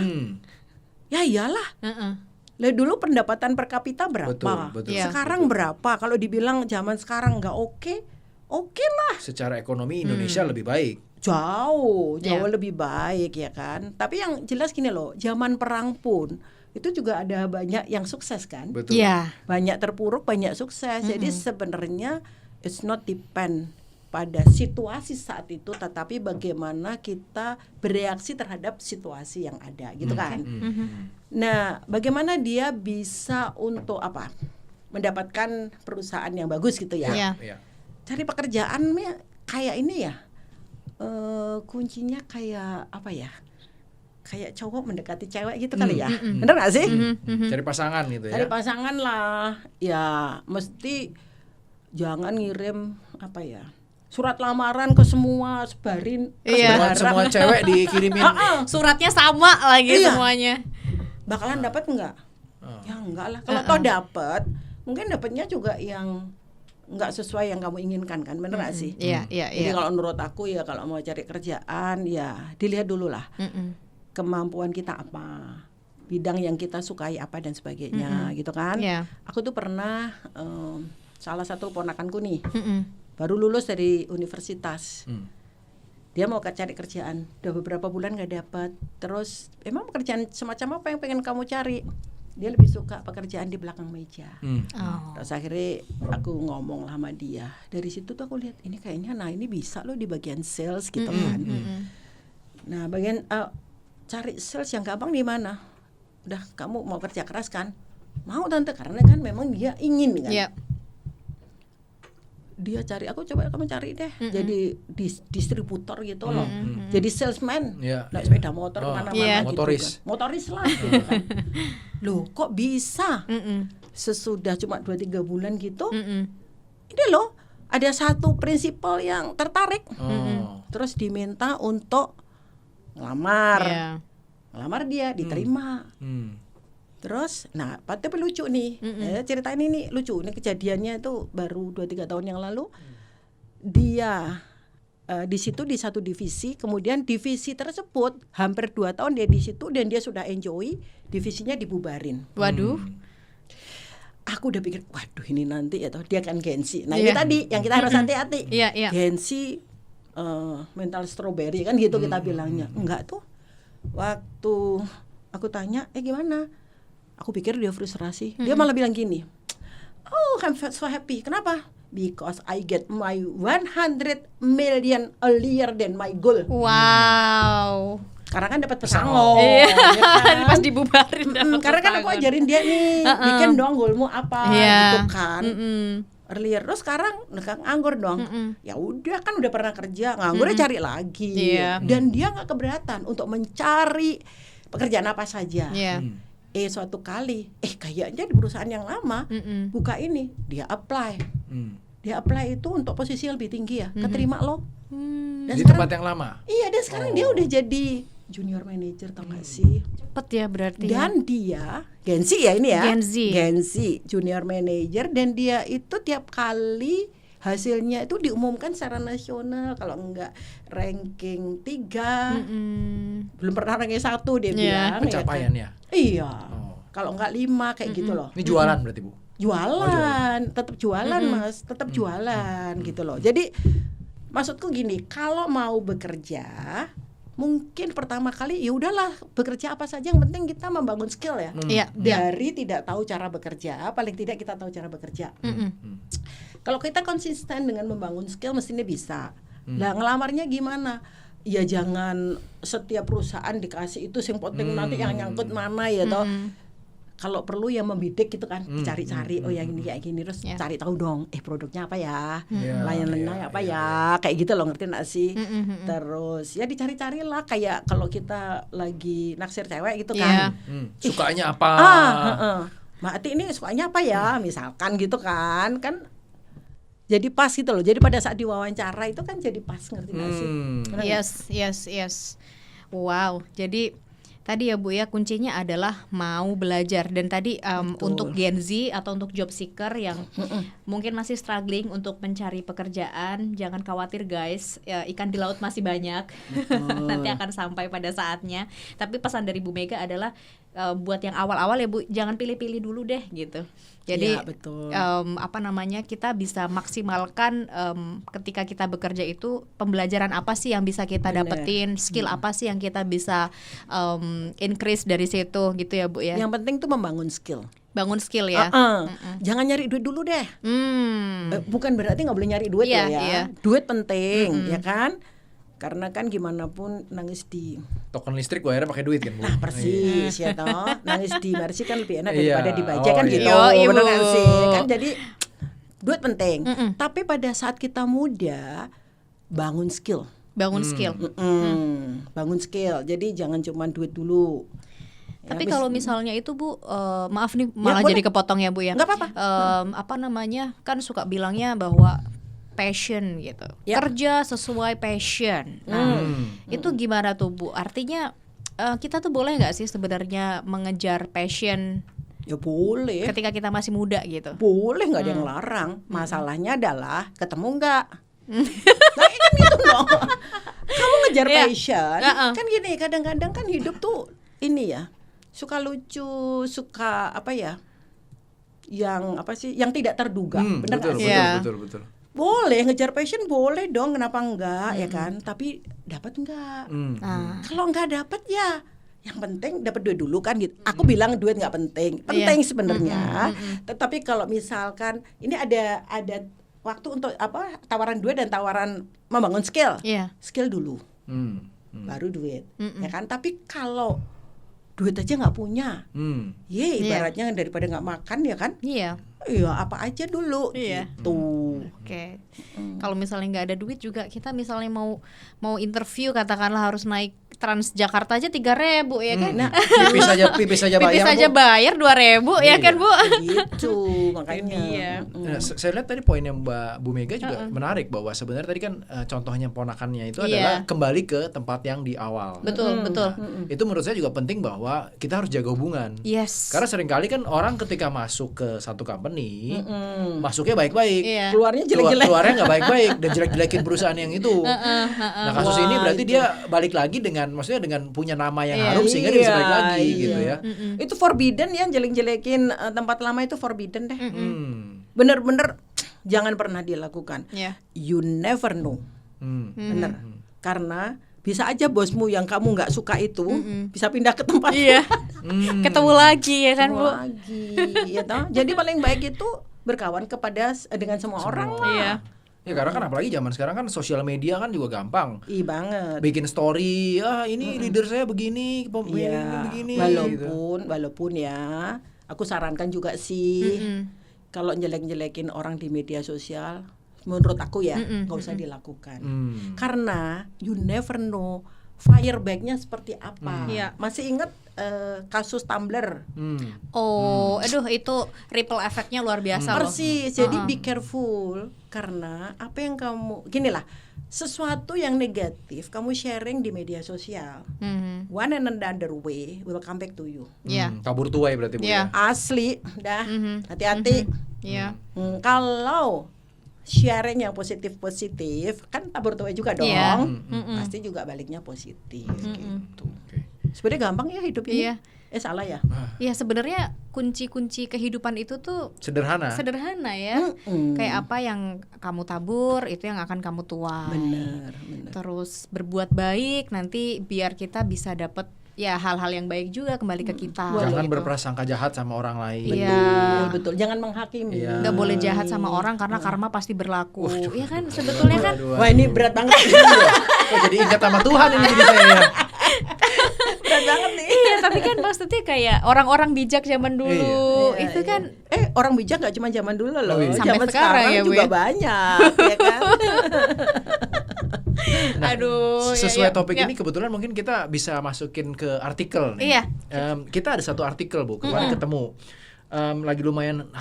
Ya iyalah. Lah dulu pendapatan per kapita berapa? Betul. Iya. Sekarang berapa? Kalau dibilang zaman sekarang nggak oke lah. Secara ekonomi Indonesia lebih baik. Jauh Iya. lebih baik ya kan. Tapi yang jelas gini loh, zaman perang pun itu juga ada banyak yang sukses kan. Betul. Iya. Banyak terpuruk, banyak sukses. Jadi sebenarnya it's not depend pada situasi saat itu, tetapi bagaimana kita bereaksi terhadap situasi yang ada, gitu kan. Nah, bagaimana dia bisa untuk apa? Mendapatkan perusahaan yang bagus gitu ya. Iya. Iya. Cari pekerjaannya kayak ini ya. Kuncinya kayak apa ya? Kayak cowok mendekati cewek gitu kali ya. Bener gak sih? Cari pasangan gitu ya. Cari pasangan lah. Ya, mesti jangan ngirim apa ya? Surat lamaran ke semua, sebarin. terus Iya. berharap Semua cewek dikirimin. Suratnya sama lagi Iya. semuanya. bakalan dapat enggak? Ya enggak lah. Kalau toh dapat, mungkin dapatnya juga yang enggak sesuai yang kamu inginkan kan, bener nggak sih? Iya. Jadi kalau menurut aku ya kalau mau cari kerjaan ya dilihat dulu lah kemampuan kita apa, bidang yang kita sukai apa dan sebagainya gitu kan. Iya. Aku tuh pernah salah satu ponakanku nih baru lulus dari universitas. Dia mau cari kerjaan, udah beberapa bulan nggak dapat. Terus emang pekerjaan semacam apa yang pengen kamu cari? Dia lebih suka pekerjaan di belakang meja. Terus akhirnya aku ngomong lah sama dia. Dari situ tuh aku lihat ini kayaknya, nah ini bisa loh di bagian sales gitu kan. Nah bagian cari sales yang gampang di mana? Udah kamu mau kerja keras kan? Mau tante, karena kan memang dia ingin kan. Yep. Dia cari, aku coba kamu cari deh jadi distributor gitu loh, jadi salesman, naik sepeda motor kemana-mana gitu kan. Motoris lah gitu kan. Loh kok bisa? Sesudah cuma 2-3 bulan gitu, ini loh ada satu prinsipal yang tertarik, terus diminta untuk ngelamar, ngelamar dia diterima. Terus, nah, tapi lucu nih, cerita ini nih lucu. Ini kejadiannya itu baru 2-3 tahun yang lalu. Dia di situ di satu divisi, kemudian divisi tersebut hampir 2 tahun dia di situ dan dia sudah enjoy, divisinya dibubarin. Waduh. Aku udah pikir, waduh ini nanti ya toh dia kan gengsi. Nah ini tadi yang kita harus hati-hati. Gengsi, mental strawberry kan gitu kita bilangnya. Enggak tuh. Waktu aku tanya, gimana? Aku pikir dia frustrasi. Dia malah bilang gini, oh I'm so happy. Kenapa? Because I get my 100 million earlier than my goal. Wow. Karena kan dapat pesangon. Iya. Ya kan? Pas dibubarin. Karena kan aku ajarin dia nih, bikin dong goalmu apa gitu kan. Earlier, terus sekarang nganggur dong. Ya udah kan udah pernah kerja, nganggurnya cari lagi. Dan dia nggak keberatan untuk mencari pekerjaan apa saja. Suatu kali kayaknya di perusahaan yang lama buka ini, dia apply. Dia apply itu untuk posisi yang lebih tinggi ya, keterima loh. Dan di sekarang, tempat yang lama. Iya, dan sekarang dia udah jadi junior manager, tau gak sih? Cepet ya berarti. Dan dia Gen-Z ya ini ya. Gen-Z junior manager, dan dia itu tiap kali hasilnya itu diumumkan secara nasional, kalau enggak ranking 3, belum pernah ranking 1 dia bilang. Pencapaiannya. Iya. Kalau enggak 5 kayak gitu loh. Ini jualan berarti Bu? Jualan, tetap jualan Mas, tetap jualan gitu loh. Jadi maksudku gini, kalau mau bekerja mungkin pertama kali ya udahlah bekerja apa saja, yang penting kita membangun skill ya. Dari tidak tahu cara bekerja, paling tidak kita tahu cara bekerja. Kalau kita konsisten dengan membangun skill mestinya bisa. Nah, ngelamarnya gimana? Ya jangan setiap perusahaan dikasih itu yang penting nanti yang nyangkut mana ya toh. Kalau perlu yang membidik gitu kan, cari-cari oh yang ini kayak gini, terus cari tahu dong produknya apa ya, layanannya apa ya, kayak gitu loh, ngerti nggak sih? Terus ya dicari-carilah, kayak kalau kita lagi naksir cewek gitu kan, sukanya apa? Mbak Ati ini sukanya apa ya, misalkan gitu kan jadi pas gitu loh. Jadi pada saat diwawancara itu kan jadi pas, ngerti nggak sih? Yes. Wow. Jadi tadi ya Bu ya, kuncinya adalah mau belajar. Dan tadi untuk Gen Z atau untuk job seeker yang mungkin masih struggling untuk mencari pekerjaan, jangan khawatir guys, ikan di laut masih banyak. Nanti akan sampai pada saatnya. Tapi pesan dari Bu Mega adalah buat yang awal-awal ya Bu, jangan pilih-pilih dulu deh gitu. Jadi kita bisa maksimalkan ketika kita bekerja itu, pembelajaran apa sih yang bisa kita dapetin, skill apa sih yang kita bisa increase dari situ gitu ya Bu ya. Yang penting tuh membangun skill. Bangun skill ya. Jangan nyari duit dulu deh. Bukan berarti nggak boleh nyari duit loh ya. Duit penting ya kan. Karena kan gimana pun nangis di token listrik gue akhirnya pakai duit kan Bu. Nah persis ya toh. Nangis di Mercy kan lebih enak daripada di Bajaj kan gitu. Bener kan sih kan. Jadi duit penting. Tapi pada saat kita muda, bangun skill. Bangun skill. Jadi jangan cuma duit dulu. Tapi kalau misalnya itu Bu, maaf nih malah jadi kepotong ya Bu ya. Nggak apa-apa. Kan suka bilangnya bahwa passion gitu, kerja sesuai passion. Nah, itu gimana tuh Bu? Artinya kita tuh boleh nggak sih sebenarnya mengejar passion? Ya boleh. Ketika kita masih muda gitu. Boleh, nggak ada yang larang. Masalahnya adalah ketemu nggak? Nah ini kan gitu dong. Kamu ngejar passion, kan gini. Kadang-kadang kan hidup tuh ini ya, suka lucu, suka apa ya? Yang apa sih? Yang tidak terduga. Benar nggak sih? Betul. boleh ngejar passion, boleh dong, kenapa enggak, ya kan? Tapi dapat enggak? Nah, Kalau enggak dapat ya yang penting dapat duit dulu kan gitu. Aku bilang duit nggak penting, penting sebenarnya. Tetapi kalau misalkan ini ada waktu untuk tawaran duit dan tawaran membangun skill, skill dulu, baru duit, ya kan? Tapi kalau duit aja nggak punya, ibaratnya daripada nggak makan, ya kan? Iya. Iya, apa aja dulu gitu. Oke. Kalau misalnya nggak ada duit juga, kita misalnya mau interview, katakanlah harus naik Transjakarta aja 3.000 ya kan? Nah, pipis aja bayar 2.000 ya kan Bu? Gitu makanya. Nah, saya lihat tadi poinnya Mbak Bu Mega juga menarik, bahwa sebenarnya tadi kan contohnya ponakannya itu adalah kembali ke tempat yang di awal. Betul. Itu menurut saya juga penting, bahwa kita harus jaga hubungan. Yes. Karena seringkali kan orang ketika masuk ke satu company, masuknya baik-baik, keluarnya jelek-jelek, keluarnya nggak baik-baik dan jelek-jelekin perusahaan yang itu. Nah, kasus ini berarti dia balik lagi dengan, maksudnya dengan punya nama yang harum, sehingga dia bisa balik lagi gitu ya. Itu forbidden ya, jelek-jelekin tempat lama itu forbidden deh. Bener-bener jangan pernah dilakukan. You never know. Bener. Karena bisa aja bosmu yang kamu nggak suka itu bisa pindah ke tempat ketemu lagi ya kan Bu? Ya toh? Jadi paling baik itu berkawan dengan semua orang lah. Ya karena kan apalagi zaman sekarang kan sosial media kan juga gampang. Banget. Bikin story, ini leader saya begini, begini. Walaupun ya, aku sarankan juga sih, kalau jelek-jelekin orang di media sosial, menurut aku ya nggak usah dilakukan. Karena you never know firebacknya seperti apa. Masih ingat kasus Tumblr? Aduh itu ripple efeknya luar biasa loh. Persis. Jadi be careful, karena apa yang kamu, ginilah, sesuatu yang negatif kamu sharing di media sosial, one and another way will come back to you. Kabur tuai berarti Bu. Asli, dah hati-hati. Kalau sharing yang positif kan tabur tuai juga dong, pasti juga baliknya positif gitu. Sebenarnya gampang ya hidup ini. Salah ya? Iya, sebenarnya kunci-kunci kehidupan itu tuh sederhana ya. Kayak apa yang kamu tabur itu yang akan kamu tuai. Bener. Terus berbuat baik, nanti biar kita bisa dapat ya hal-hal yang baik juga kembali ke kita. Jangan berprasangka jahat sama orang lain. Betul. Jangan menghakimi. Nggak boleh jahat sama orang, karena karma pasti berlaku. Iya kan, sebetulnya kan. Wah, ini berat banget. Kok jadi ingat sama Tuhan ini jadi saya. Berat banget nih. Iya, tapi kan maksudnya kayak orang-orang bijak zaman dulu itu kan. Orang bijak nggak cuma zaman dulu loh. Sampai zaman sekarang ya, juga banyak, ya kan. Nah, sesuai topik ini kebetulan mungkin kita bisa masukin ke artikel nih. Kita ada satu artikel Bu, kemarin ketemu. Lagi lumayan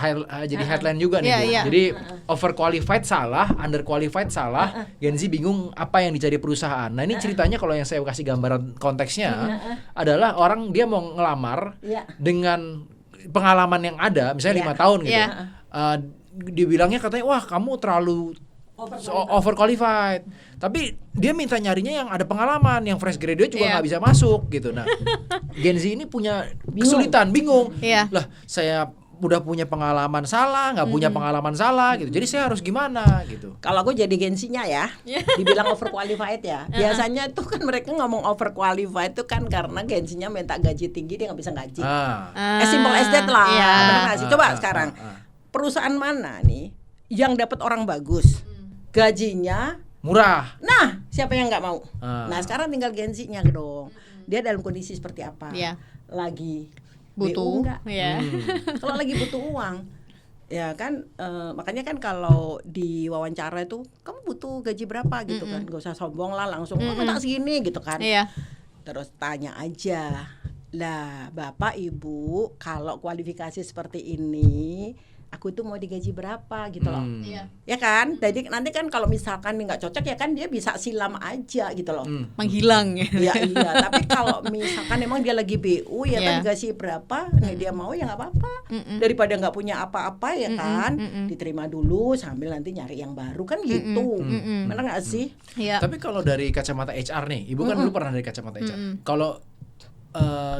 jadi headline juga nih Bu. Jadi overqualified salah, underqualified salah, Gen Z bingung apa yang dicari perusahaan. Nah, ini ceritanya kalau yang saya kasih gambaran konteksnya adalah orang dia mau ngelamar dengan pengalaman yang ada, misalnya 5 tahun gitu. Dibilangnya katanya, wah kamu terlalu overqualified. Tapi dia minta nyarinya yang ada pengalaman, yang fresh graduate juga nggak bisa masuk gitu. Nah, Gen Z ini punya kesulitan, bingung. Lah, saya udah punya pengalaman salah, nggak punya pengalaman salah gitu. Jadi saya harus gimana gitu. Kalau aku jadi Gen Z-nya ya, dibilang overqualified ya. Biasanya tuh kan mereka ngomong overqualified itu kan karena Gen Z-nya minta gaji tinggi, dia nggak bisa gaji. Simple as that lah. Benar nggak sih? Coba sekarang perusahaan mana nih yang dapat orang bagus, gajinya murah? Nah, siapa yang nggak mau? Nah, sekarang tinggal Gen Z-nya dong. Dia dalam kondisi seperti apa? Lagi butuh enggak? Kalau lagi butuh uang, ya kan, makanya kan kalau di wawancara itu kamu butuh gaji berapa gitu kan, gak usah sombong lah, langsung tak segini gitu kan. Terus tanya aja lah, Bapak Ibu kalau kualifikasi seperti ini, aku tuh mau digaji berapa gitu loh. Ya kan, jadi nanti kan kalau misalkan nggak cocok ya kan dia bisa silam aja gitu loh, menghilang. Iya. Tapi kalau misalkan emang dia lagi BU ya kan gaji berapa, dia mau ya nggak apa-apa, daripada nggak punya apa-apa ya kan, diterima dulu sambil nanti nyari yang baru kan gitu. Benar nggak sih? Tapi kalau dari kacamata HR nih, Ibu kan dulu pernah dari kacamata HR. Kalau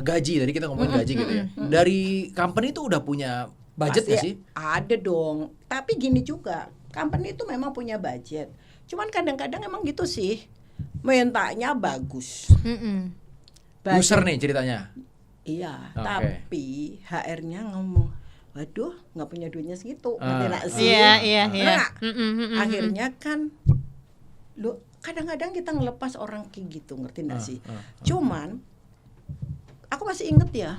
gaji, tadi kita ngomongin gaji gitu ya, dari company itu udah punya budget nggak sih? Ada dong. Tapi gini juga, company itu memang punya budget. Cuman kadang-kadang emang gitu sih, mintanya bagus. Budget, User nih ceritanya. iya, Oke. tapi HR-nya ngomong, waduh, nggak punya duitnya segitu, ngerti nggak sih? Iya. Bener nggak? Akhirnya kan, lo kadang-kadang kita ngelepas orang kayak gitu, ngerti nggak sih? Cuman, aku masih inget ya,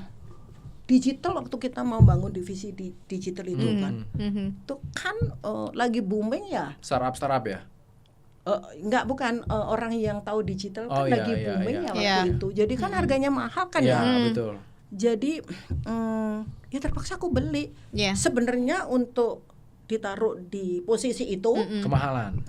digital waktu kita mau bangun divisi digital itu kan, tuh kan lagi booming ya. Startup ya. Enggak, bukan orang yang tahu digital kan Iya, lagi iya, booming iya. ya waktu itu. Jadi kan harganya mahal kan Iya, ya. betul. Jadi ya terpaksa aku beli. Iya. Sebenarnya untuk ditaruh di posisi itu Kemahalan.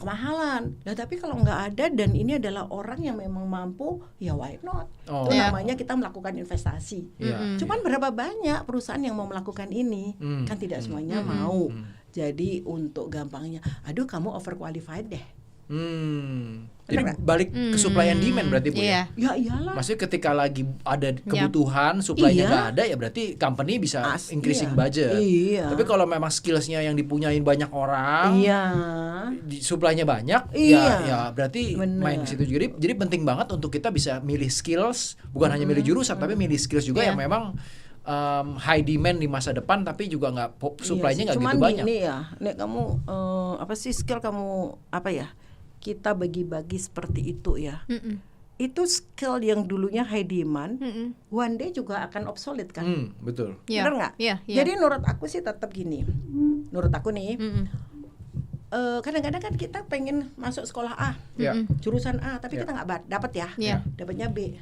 Nah tapi kalau nggak ada dan ini adalah orang yang memang mampu, ya why not? Oh. Itu Iya. namanya kita melakukan investasi. Iya. Cuman berapa banyak perusahaan yang mau melakukan ini? Kan tidak semuanya mau. Jadi untuk gampangnya, aduh kamu overqualified deh. Jadi Bener nggak? balik ke supply and demand berarti Bu Iya. ya. Ya iyalah. Maksudnya ketika lagi ada kebutuhan, supply-nya Iya. nggak ada ya berarti company bisa increasing iya. budget. Iya. Tapi kalau memang skillsnya yang dipunyain banyak orang, Iya. supply-nya banyak, Iya. ya berarti Bener. main ke situ. Jadi penting banget untuk kita bisa milih skills, bukan hanya milih jurusan, tapi milih skills juga Iya. yang memang high demand di masa depan, tapi juga nggak supply-nya nggak Cuman gitu banyak. gini ya, Nek, kamu apa sih skill kamu apa ya? Kita bagi-bagi seperti itu ya. Itu skill yang dulunya high demand, one day juga akan obsolete kan? Betul. Iya. Bener nggak? Iya. Jadi menurut aku sih tetap gini. Menurut aku nih, kadang-kadang kan kita pengen masuk sekolah A, Iya. jurusan A, tapi Iya. kita nggak dapat ya, Iya. dapatnya B.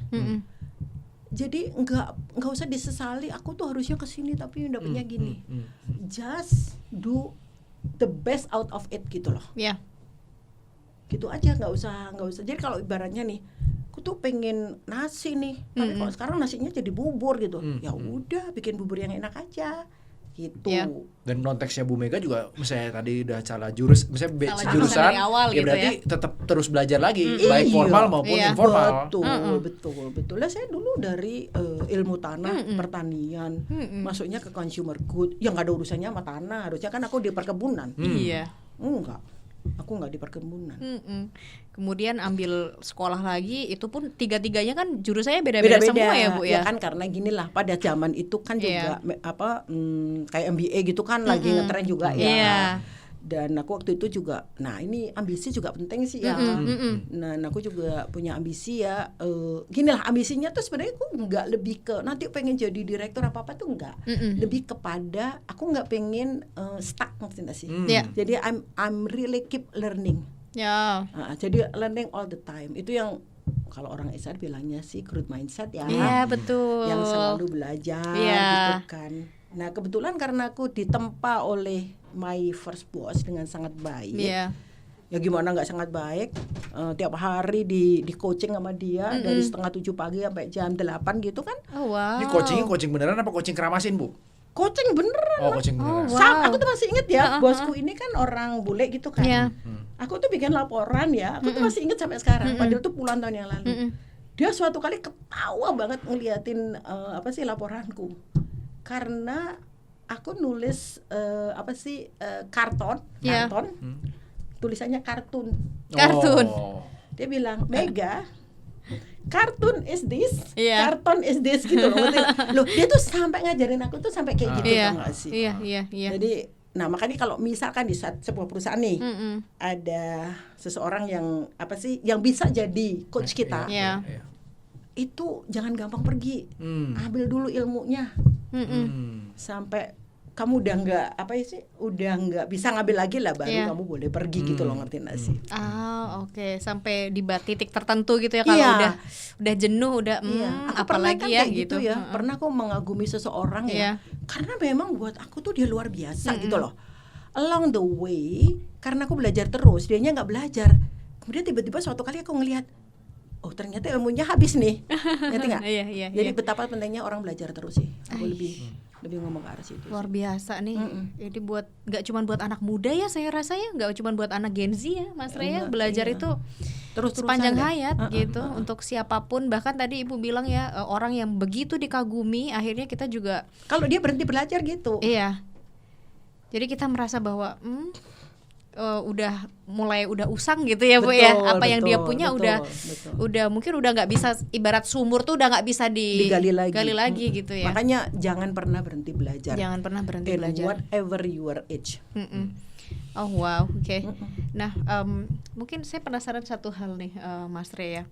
Jadi nggak usah disesali. Aku tuh harusnya kesini tapi dapatnya gini. Just do the best out of it gitu loh. Iya. Gitu aja, nggak usah. Jadi kalau ibaratnya nih, aku tuh pengen nasi nih, tapi kalau sekarang nasinya jadi bubur gitu, ya udah bikin bubur yang enak aja, gitu. Iya. Dan konteksnya Bu Mega juga, misalnya tadi udah salah Salah jurusan, jurusan dari awal ya gitu berarti ya. tetap terus belajar lagi, Iya. baik formal maupun Iya. informal. Betul. Lah saya dulu dari ilmu tanah, pertanian, masuknya ke consumer good, yang nggak ada urusannya sama tanah. Harusnya kan aku di perkebunan. Iya. Enggak, aku nggak di perkebunan. Kemudian ambil sekolah lagi, itu pun tiga-tiganya kan jurusannya beda-beda semua ya Bu ya. kan karena gini lah, pada zaman itu kan Iya. juga kayak MBA gitu kan lagi ngetren juga ya. Iya. Dan aku waktu itu juga, nah ini ambisi juga penting sih ya. Nah aku juga punya ambisi ya. Gini lah, ambisinya tuh sebenarnya aku nggak lebih ke nanti pengen jadi direktur apa tuh enggak. Lebih kepada aku nggak pengen stuck, ngerti nggak sih? Iya. Jadi I'm really keep learning. Ya. Jadi learning all the time. Itu yang kalau orang HR bilangnya sih growth mindset ya. Iya, betul. Yang selalu belajar Iya. gitu kan. Nah, kebetulan karena aku ditempa oleh my first boss dengan sangat baik. Iya. Ya gimana nggak sangat baik, tiap hari di coaching sama dia dari setengah 7 pagi sampai jam 8 gitu kan. Oh wow. Ini coaching beneran apa coaching keramasin Bu? Coaching beneran. Oh coaching beneran. Wow. Aku tuh masih inget ya, bosku ini kan orang bule gitu kan. Iya. Aku tuh bikin laporan ya, aku tuh masih inget sampai sekarang, padahal tuh puluhan tahun yang lalu. Dia suatu kali ketawa banget ngeliatin laporanku, karena aku nulis karton, Iya. tulisannya kartun. Kartun. Oh. Dia bilang, Mega, kartun is this, Iya. karton is this gitu loh. Loh, dia tuh sampai ngajarin aku tuh sampai kayak gitu, Iya. tau gak sih? Iya. Jadi, nah makanya kalau misalkan di sebuah perusahaan nih ada seseorang yang yang bisa jadi coach kita, Iya. itu jangan gampang pergi, ambil dulu ilmunya sampai kamu udah nggak bisa ngambil lagi lah, baru Iya. kamu boleh pergi gitu loh, ngerti nggak sih? Oke. Sampai di titik tertentu gitu ya, kalau Iya. udah jenuh, udah Aku pernah apalagi kan ya kayak gitu ya. Pernah aku mengagumi seseorang Iya. ya. Karena memang buat aku tuh dia luar biasa gitu loh. Along the way, karena aku belajar terus, dianya nggak belajar. Kemudian tiba-tiba suatu kali aku ngelihat, oh ternyata ilmunya habis nih. Ngerti nggak? Iya. Jadi betapa pentingnya orang belajar terus sih. Aku lebih ngomong ke arah situ. Luar biasa nih. Jadi nggak cuma buat anak muda ya, saya rasa ya, nggak cuma buat anak Gen Z ya, Mas Rea. Enggak, Belajar iya. itu Terus-terusan sepanjang deh. hayat gitu, untuk siapapun. Bahkan tadi Ibu bilang ya, orang yang begitu dikagumi, akhirnya kita juga Kalau dia berhenti belajar gitu. iya. Jadi kita merasa bahwa udah usang gitu ya Bu ya. Apa yang dia punya betul. udah mungkin udah nggak bisa, ibarat sumur tuh udah nggak bisa digali lagi gitu ya. Makanya jangan pernah berhenti belajar. Jangan pernah berhenti in belajar. whatever your age. Oh wow, oke. Nah, mungkin saya penasaran satu hal nih, Mas Rey ya.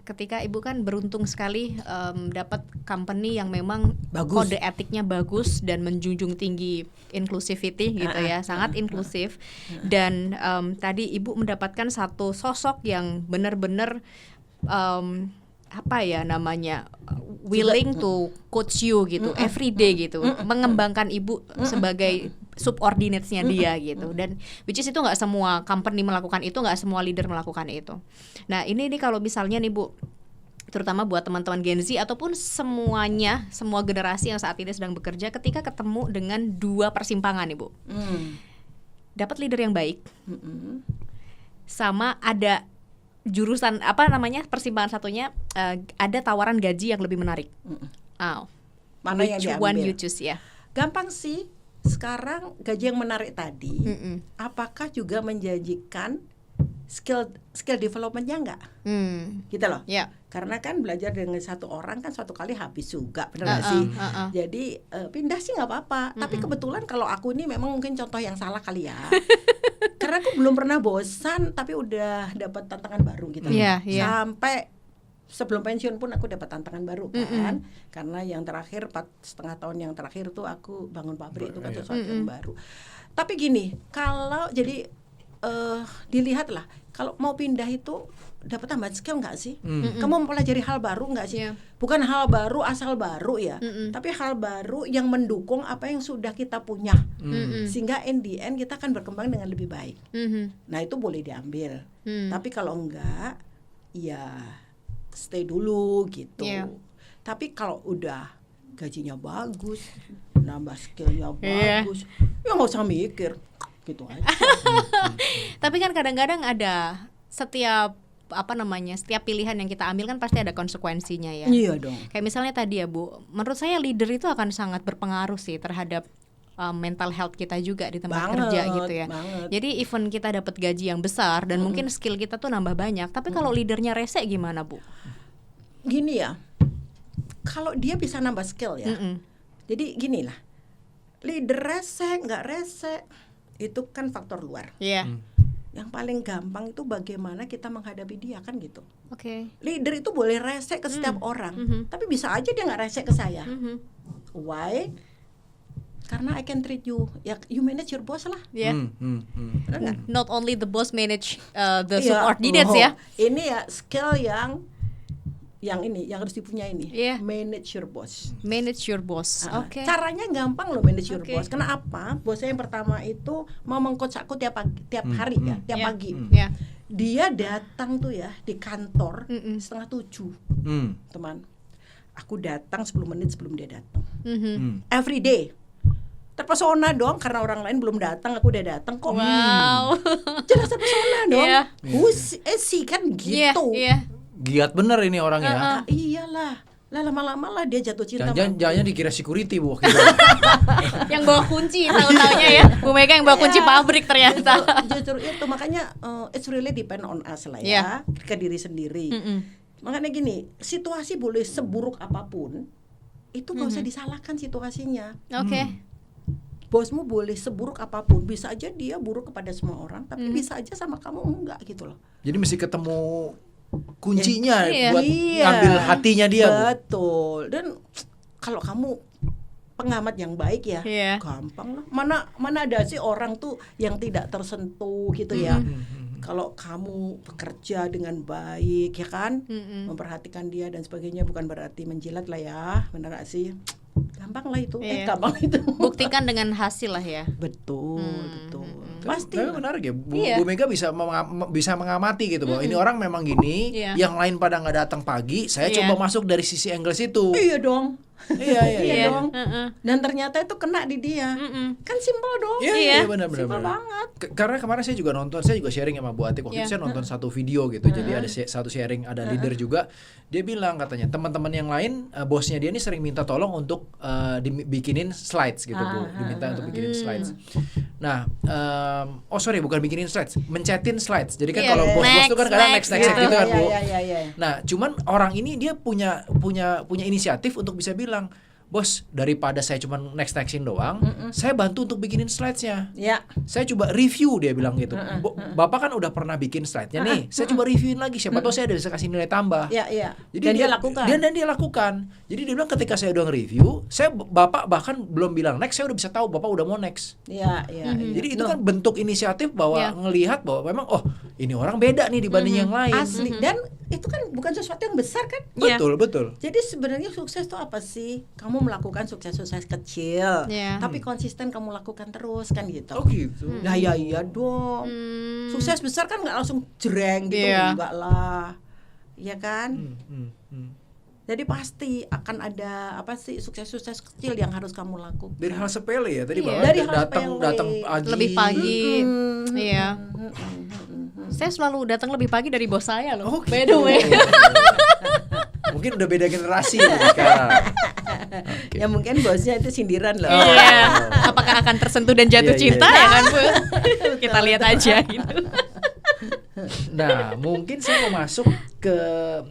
Ketika Ibu kan beruntung sekali dapat company yang memang Bagus. kode etiknya bagus dan menjunjung tinggi inclusivity gitu ya, sangat inklusif. Dan tadi Ibu mendapatkan satu sosok yang benar-benar apa ya namanya, willing to coach you gitu, everyday gitu, mengembangkan Ibu sebagai subordinates-nya dia gitu. Dan which is itu nggak semua company melakukan itu, nggak semua leader melakukan itu. Nah ini nih kalau misalnya nih Bu, terutama buat teman-teman Gen Z ataupun semuanya, semua generasi yang saat ini sedang bekerja, ketika ketemu dengan dua persimpangan nih Bu, dapat leader yang baik sama ada jurusan apa namanya, persimpangan satunya ada tawaran gaji yang lebih menarik. Mana yang Which diambil? one you choose ya? Gampang sih. Sekarang gaji yang menarik tadi, apakah juga menjanjikan skill developmentnya enggak? Gitu loh. Yeah. Karena kan belajar dengan satu orang kan suatu kali habis juga, benar nggak sih? Jadi pindah sih nggak apa-apa. Tapi kebetulan kalau aku ini memang mungkin contoh yang salah kali ya. Karena aku belum pernah bosan, tapi udah dapat tantangan baru gitu. Sampai sebelum pensiun pun aku dapat tantangan baru kan, karena yang terakhir 4,5 tahun yang terakhir tuh aku bangun pabrik, itu kan sesuatu yang baru. Tapi gini, kalau jadi dilihatlah, kalau mau pindah itu dapat tambahan skill nggak sih? Kamu mempelajari hal baru nggak sih? Bukan hal baru asal baru ya, tapi hal baru yang mendukung apa yang sudah kita punya, sehingga in the end kita akan berkembang dengan lebih baik. Nah itu boleh diambil, tapi kalau enggak, ya stay dulu gitu. Tapi kalau udah gajinya bagus, nambah skillnya bagus, ya nggak usah mikir, gitu aja. Tapi kan kadang-kadang ada setiap setiap pilihan yang kita ambil kan pasti ada konsekuensinya ya. Iya dong. Kayak misalnya tadi ya Bu, menurut saya leader itu akan sangat berpengaruh sih terhadap mental health kita juga di tempat kerja gitu ya. Jadi even kita dapat gaji yang besar dan mungkin skill kita tuh nambah banyak, tapi kalau leadernya rese gimana Bu? Gini ya, kalau dia bisa nambah skill ya. Jadi gini lah, leader rese nggak rese itu kan faktor luar. Yang paling gampang itu bagaimana kita menghadapi dia kan gitu. Leader itu boleh rese ke setiap orang, tapi bisa aja dia nggak rese ke saya. Why? Karena I can treat you, ya you manage your boss lah. Not only the boss manage the subordinates ya. Ini ya skill yang harus dipunyai ini. Manage your boss. Manage your boss. Caranya gampang loh manage your boss. Kenapa? Bosnya yang pertama itu mau meng-coach aku tiap hari ya, tiap pagi. Dia datang tuh ya di kantor 6:30. Teman. Aku datang 10 menit sebelum dia datang. Every day. Terpesona dong karena orang lain belum datang, aku udah datang kok. Jelas terpesona dong. Who's he kan gitu. Giat bener ini orangnya. Iyalah. Lah lama-lama lah dia jatuh cinta. Jangan dikira security Bu gitu. Yang bawa kunci tahu-taunya ya. Bu Mega yang bawa kunci pabrik ternyata. Justru itu makanya it's really depend on us lah ya, ke diri sendiri. Makanya gini, situasi boleh seburuk apapun, itu nggak usah disalahkan situasinya. Bosmu boleh seburuk apapun, bisa aja dia buruk kepada semua orang, tapi bisa aja sama kamu enggak gitu loh. Jadi mesti ketemu kuncinya buat ngambil hatinya dia. Betul. Dan kalau kamu pengamat yang baik ya, gampang lah. Mana ada sih orang tuh yang tidak tersentuh gitu ya. Kalau kamu bekerja dengan baik ya kan, memperhatikan dia dan sebagainya, bukan berarti menjilat lah ya, benar gak sih? Gampang lah itu, gampang itu. Buktikan dengan hasil lah ya. Betul. Pasti. Tapi menarik ya, Bu Mega bisa mengamati gitu bahwa ini orang memang gini, yang lain pada nggak datang pagi, saya coba masuk dari sisi angle situ. Iya dong. Iya dong. Dan ternyata itu kena di dia. Kan simpel dong. Iya benar. Simpel banget. Karena kemarin saya juga sharing sama Bu Atik waktu itu saya nonton satu video gitu. Jadi ada satu sharing, ada leader juga. Dia bilang katanya teman-teman yang lain, bosnya dia ini sering minta tolong untuk dibikinin slides gitu Bu. Diminta untuk bikinin slides. Nah, bukan bikinin slides, mencetin slides. Jadi kan Iya, kalau bos-bos tuh kan kadang next gitu. gitu kan, Bu. Iya. Nah, cuman orang ini dia punya inisiatif untuk bisa bilang, bos, daripada saya cuma nextin doang, saya bantu untuk bikinin slidesnya. Ya. Saya coba review, dia bilang gitu. Bapak kan udah pernah bikin slide-nya nih, saya coba reviewin lagi, siapa tahu saya bisa kasih nilai tambah. Iya. Jadi Dan dia lakukan. Dan dia lakukan. Jadi dia bilang ketika saya udah nge-review, Bapak bahkan belum bilang next, saya udah bisa tahu Bapak udah mau next. Iya. Jadi itu kan bentuk inisiatif bahwa ngelihat bahwa memang ini orang beda nih dibanding yang lain. Asli. Dan itu kan bukan sesuatu yang besar kan? Betul. Jadi sebenarnya sukses itu apa sih? Kamu melakukan sukses-sukses kecil, tapi konsisten kamu lakukan terus kan gitu. Oh gitu. Nah iya dong. Sukses besar kan nggak langsung jreng gitu, enggak lah, ya kan? Jadi pasti akan ada sukses-sukses kecil yang harus kamu lakukan. Dari hal sepele ya tadi Dari hal datang pagi. Lebih pagi. Iya. Saya selalu datang lebih pagi dari bos saya loh. By the way. Mungkin udah beda generasi sekarang. Okay. Ya mungkin bosnya itu sindiran loh. Iya. Apakah akan tersentuh dan jatuh cinta ya kan, Bu? Kita lihat aja gitu. Nah, mungkin saya mau masuk ke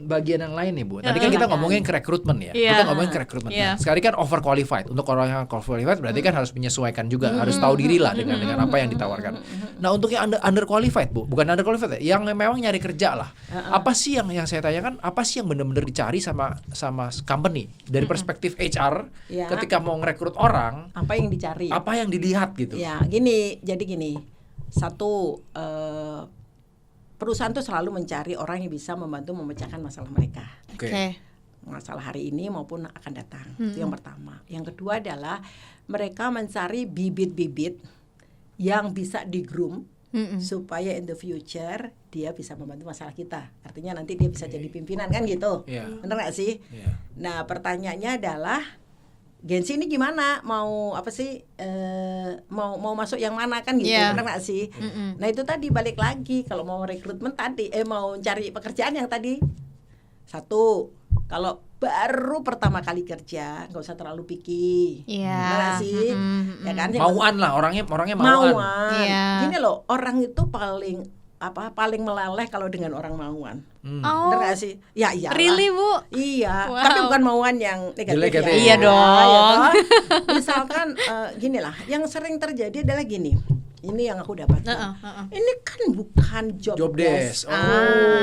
bagian yang lain nih, Bu. Tadi kan kita ngomongin ke rekrutmen ya. Kita ngomongin ke rekrutmen. Nah, sekali kan overqualified. Untuk orang yang qualified berarti kan harus menyesuaikan juga, harus tahu diri lah dengan apa yang ditawarkan. Nah, untuk yang underqualified, Bu, bukan underqualified ya, yang memang nyari kerja lah. Apa sih yang saya tanyakan, apa sih yang benar-benar dicari sama company dari perspektif HR ketika mau ngerekrut orang? Apa yang dicari? Apa yang dilihat gitu? Ya, jadi gini. Satu, perusahaan tuh selalu mencari orang yang bisa membantu memecahkan masalah mereka. Oke. Masalah hari ini maupun akan datang. Itu yang pertama. Yang kedua adalah mereka mencari bibit-bibit yang bisa di-groom supaya in the future dia bisa membantu masalah kita. Artinya nanti dia bisa jadi pimpinan kan gitu. Bener gak sih? Nah, pertanyaannya adalah Gensi ini gimana, mau mau masuk yang mana kan gitu, benar nggak sih? Nah itu tadi balik lagi, kalau mau rekrutmen tadi, mau cari pekerjaan yang tadi, satu, kalau baru pertama kali kerja nggak usah terlalu picky, benar nggak sih? Ya kan? Mauan lah, orangnya mauan. Gini loh, orang itu paling meleleh kalau dengan orang mauan. Bener gak sih? Ya iyalah. Really, Bu? Iya. Tapi bukan mauan yang negatif ya. Iya dong. Misalkan gini lah, yang sering terjadi adalah gini. Ini yang aku dapatkan. Ini kan bukan job desk.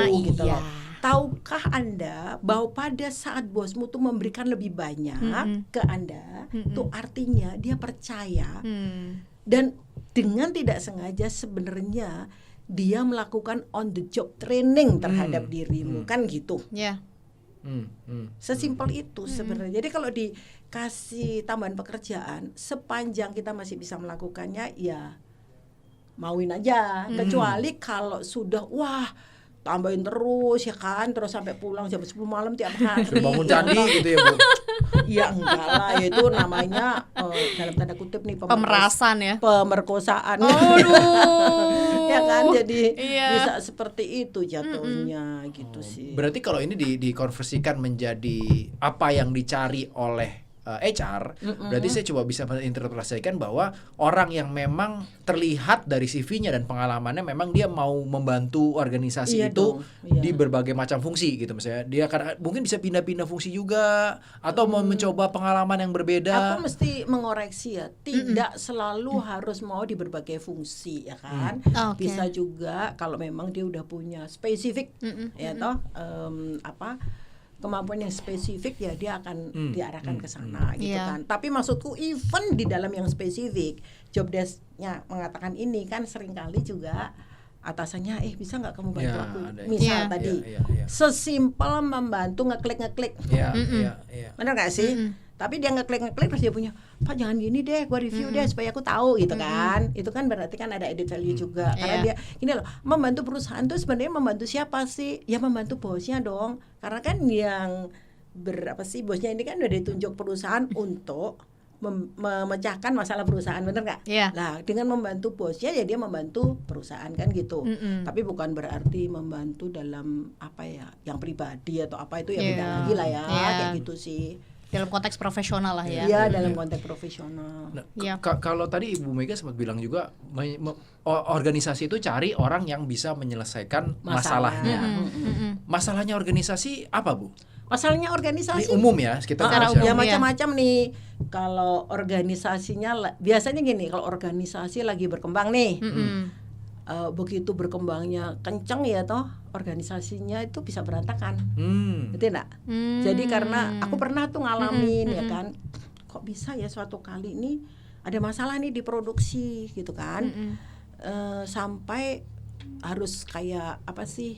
Gitu loh. Tahukah Anda bahwa pada saat bosmu tuh memberikan lebih banyak ke Anda, tuh artinya dia percaya. Dan dengan tidak sengaja sebenarnya dia melakukan on the job training terhadap dirimu, kan gitu. Sesimpel itu sebenarnya. Jadi kalau dikasih tambahan pekerjaan, sepanjang kita masih bisa melakukannya, ya mauin aja. Kecuali kalau sudah tambahin terus ya kan, terus sampai pulang jam 10 malam tiap hari. Bangun candi gitu ya, Bu. Ya enggak lah, itu namanya dalam tanda kutip nih pemerasan ya. Pemerkosaan. Ya kan, jadi bisa seperti itu jatuhnya gitu sih. Berarti kalau ini dikonversikan menjadi apa yang dicari oleh HR, berarti saya coba bisa menginterpretasikan bahwa orang yang memang terlihat dari CV-nya dan pengalamannya memang dia mau membantu organisasi itu di berbagai macam fungsi gitu, misalnya dia mungkin bisa pindah-pindah fungsi juga atau mau mencoba pengalaman yang berbeda. Aku mesti mengoreksi ya, tidak selalu harus mau di berbagai fungsi ya kan. Bisa juga kalau memang dia udah punya spesifik ya toh kemampuan yang spesifik ya dia akan diarahkan ke sana gitu kan. Tapi maksudku even di dalam yang spesifik job desk-nya mengatakan ini kan seringkali juga atasannya bisa nggak kamu bantu aku misal tadi sesimpel membantu ngeklik benar nggak sih? Tapi dia ngeklik terus dia punya, Pak jangan gini deh, gua review deh supaya aku tahu gitu kan. Itu kan berarti kan ada added value juga. Karena dia gini loh, membantu perusahaan tuh sebenarnya membantu siapa sih? Ya membantu bosnya dong. Karena kan yang bosnya ini kan udah ditunjuk perusahaan untuk memecahkan masalah perusahaan, bener nggak? Nah dengan membantu bosnya ya dia membantu perusahaan kan gitu. Tapi bukan berarti membantu dalam yang pribadi atau apa itu ya beda lagi lah ya, kayak gitu sih. Dalam konteks profesional lah ya. Iya, dalam konteks profesional. Nah, Iya. kalau tadi Ibu Mega sempat bilang juga organisasi itu cari orang yang bisa menyelesaikan masalahnya. Masalahnya organisasi apa, Bu? Masalahnya Ini organisasi umum ya, kita Secara bahas umum. ya macam-macam nih. Kalau organisasinya biasanya gini, kalau organisasi lagi berkembang nih, begitu berkembangnya kenceng ya toh, organisasinya itu bisa berantakan, betul nggak? Jadi karena aku pernah tuh ngalamin ya kan, kok bisa ya suatu kali ini ada masalah nih di produksi gitu kan, sampai harus kayak apa sih?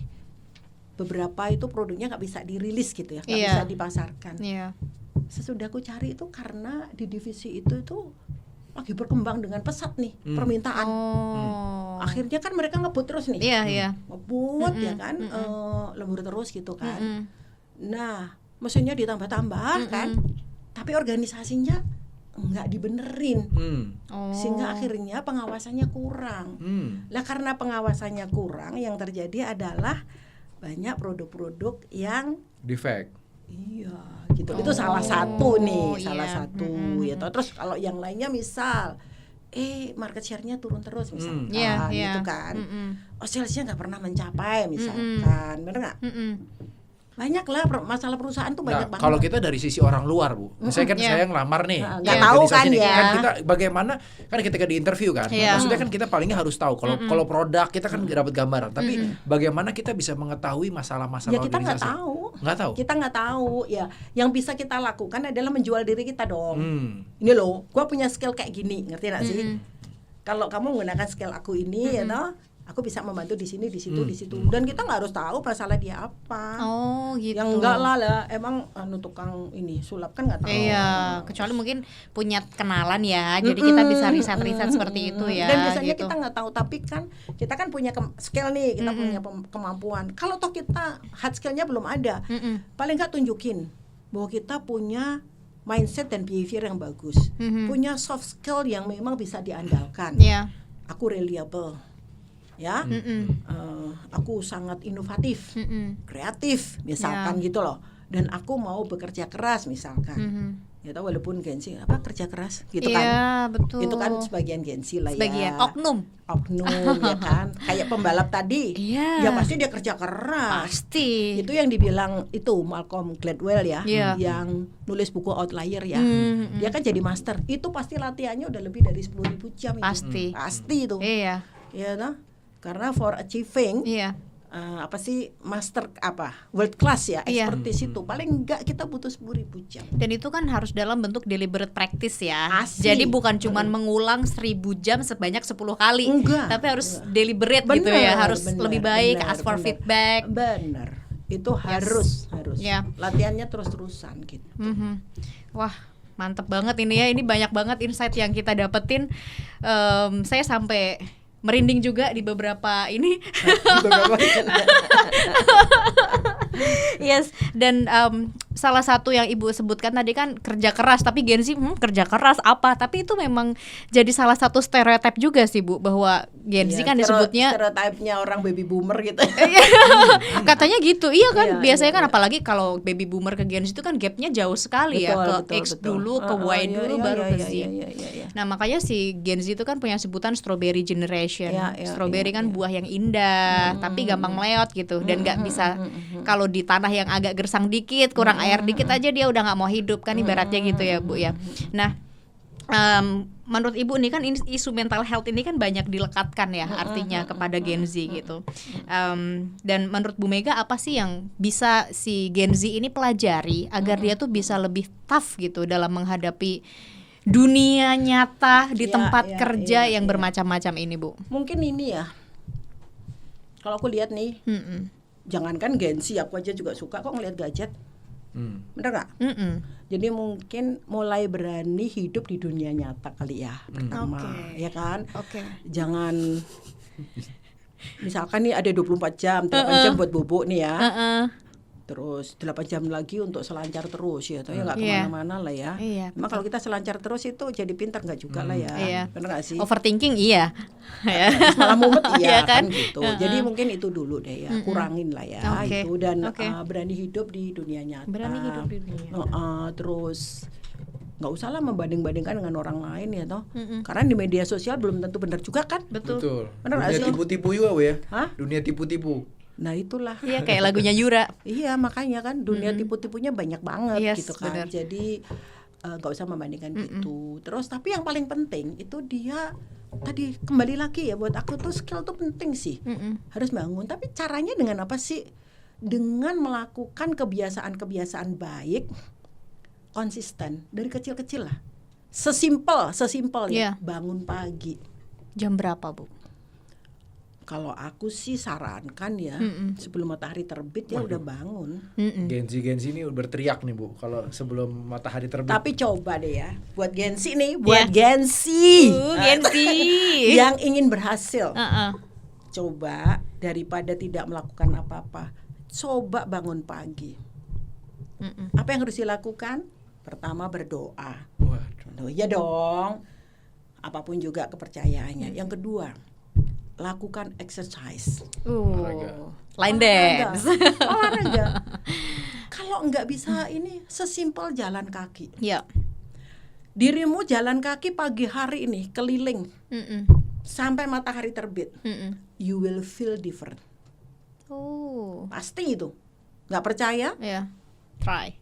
Beberapa itu produknya nggak bisa dirilis gitu ya, nggak Iya. bisa dipasarkan. Iya. Sesudah aku cari itu karena di divisi itu lagi berkembang dengan pesat nih permintaan. Akhirnya kan mereka ngebut terus nih, Iya, iya. ngebut ya kan, lembur terus gitu kan. Nah, mesinnya ditambah-tambah kan, tapi organisasinya nggak dibenerin, sehingga akhirnya pengawasannya kurang. Lah karena pengawasannya kurang, yang terjadi adalah banyak produk-produk yang defect. iya gitu. Itu salah satu nih, salah iya. satu ya toh. Terus kalau yang lainnya misal market share-nya turun terus misalkan, Iya, iya. gitu kan. Salesnya nggak pernah mencapai misalkan, bener nggak? Banyak lah masalah perusahaan tuh banyak Nah, banget. kalau kita dari sisi orang luar, Bu, misalnya kan saya ngelamar nih, nggak di tahu organisasi kan nih, ya. kan kita bagaimana kan ketika di interview kan, Iya. maksudnya kan kita palingnya harus tahu kalau produk kita kan dapat gambaran, tapi bagaimana kita bisa mengetahui masalah-masalah ya kita nggak organisasi? tahu. Nggak tahu. Kita nggak tahu ya. Yang bisa kita lakukan adalah menjual diri kita dong. Hmm. Ini loh, gua punya skill kayak gini, ngerti nggak sih? Kalau kamu menggunakan skill aku ini, ya toh, aku bisa membantu di sini, di situ, di situ. Dan kita nggak harus tahu masalah dia apa. Oh gitu. Yang enggak lah, emang tukang ini sulap kan nggak tahu. Iya, kecuali mungkin punya kenalan ya, jadi kita bisa riset-riset seperti itu ya. Dan biasanya gitu. kita nggak tahu, tapi kan kita kan punya skill nih, kita punya kemampuan. Kalau toh kita hard skillnya belum ada, paling nggak tunjukin bahwa kita punya mindset dan behavior yang bagus, punya soft skill yang memang bisa diandalkan. Iya. Aku reliable, ya, aku sangat inovatif, kreatif, misalkan gitu loh. Dan aku mau bekerja keras, misalkan. Ya tahu walaupun gengsi apa kerja keras gitu kan. Iya, betul. Itu kan sebagian gengsi lah Sebagian ya. oknum ya kan. Kayak pembalap tadi. Iya. Ya pasti dia kerja keras. pasti. Itu yang dibilang itu Malcolm Gladwell ya, Iya. yang nulis buku Outlier ya. Dia kan jadi master. Itu pasti latihannya udah lebih dari 10.000 jam itu. Pasti itu. Iya. Ya toh? Karena for achieving Iya. apa sih master world class ya, Iya. expertise itu paling enggak kita butuh 10.000 jam. Dan itu kan harus dalam bentuk deliberate practice ya. Asli. Jadi bukan cuman mengulang 1000 jam sebanyak 10 kali. Enggak. Tapi harus deliberate gitu ya, harus lebih baik, ask for feedback. Bener. Itu harus Ya. latihannya terus-terusan gitu. Wah, mantep banget ini ya. Ini banyak banget insight yang kita dapetin. Saya sampai merinding juga di beberapa ini. Yes, dan salah satu yang Ibu sebutkan tadi kan kerja keras, tapi Gen Z kerja keras apa? Tapi itu memang jadi salah satu stereotip juga sih Bu, bahwa Gen Z kan disebutnya stereotipnya orang baby boomer gitu. katanya gitu, iya kan? Iya, Biasanya iya, kan iya. apalagi kalau baby boomer ke Gen Z itu kan gapnya jauh sekali ya, ke X dulu, ke Y dulu, baru ke Z. Iya. Nah makanya si Gen Z itu kan punya sebutan strawberry generation. Iya, Strawberry kan buah yang indah, tapi gampang meleot gitu, dan nggak bisa kalau di tanah yang agak gersang dikit, kurang air dikit aja dia udah nggak mau hidup kan, ibaratnya gitu ya Bu ya. Nah menurut Ibu nih kan isu mental health ini kan banyak dilekatkan ya artinya kepada Gen Z gitu. Dan menurut Bu Mega apa sih yang bisa si Gen Z ini pelajari agar dia tuh bisa lebih tough gitu dalam menghadapi dunia nyata di tempat kerja yang bermacam-macam ini Bu? Mungkin ini ya. Kalau aku lihat nih, jangankan Gen Z, aku aja juga suka kok ngelihat gadget. Bener nggak? Jadi mungkin mulai berani hidup di dunia nyata kali ya pertama, ya kan? Jangan misalkan nih ada 24 jam, 8 jam buat bubuk nih ya. Terus 8 jam lagi untuk selancar terus ya, atau ya nggak Iya. kemana-mana lah ya. Iya, Emang kalau kita selancar terus itu jadi pintar nggak juga lah ya, Iya. bener nggak sih? Overthinking iya. Ya. Malah mumet Iya iya kan? kan gitu. Jadi mungkin itu dulu deh ya, kurangin lah ya Oke. itu dan Oke. berani hidup di dunia nyata. Berani hidup di dunia. Terus nggak usah lah membanding-bandingkan dengan orang lain ya toh. Karena di media sosial belum tentu benar juga kan. Betul. Bener nggak Dunia sih? tipu-tipu juga Bu ya. Hah? Dunia tipu-tipu. Nah itulah. Iya kayak lagunya Yura. Iya makanya kan dunia tipu-tipunya banyak banget Yes, gitu kan. bener. Jadi nggak usah membandingkan gitu. Terus tapi yang paling penting itu dia tadi kembali lagi ya buat aku tuh skill tuh penting sih. Harus bangun. Tapi caranya dengan apa sih? Dengan melakukan kebiasaan-kebiasaan baik konsisten dari kecil-kecil lah. Sesimpel Iya. ya bangun pagi. Jam berapa, Bu? Kalau aku sih sarankan ya sebelum matahari terbit ya udah bangun. Gen Z ini berteriak nih Bu kalau sebelum matahari terbit. Tapi coba deh ya, buat Gen Z nih, buat Gen Z Gen Z. yang ingin berhasil, Heeh. coba daripada tidak melakukan apa-apa, coba bangun pagi. Apa yang harus dilakukan? Pertama berdoa. Waduh. Iya dong, apapun juga kepercayaannya. Yang kedua, lakukan exercise. Olahraga. Line dance. Olahraga. Kalau nggak bisa ini sesimpel jalan kaki. Ya. Dirimu jalan kaki pagi hari ini keliling sampai matahari terbit. You will feel different. Oh. Pasti itu. Nggak percaya? Ya. Try.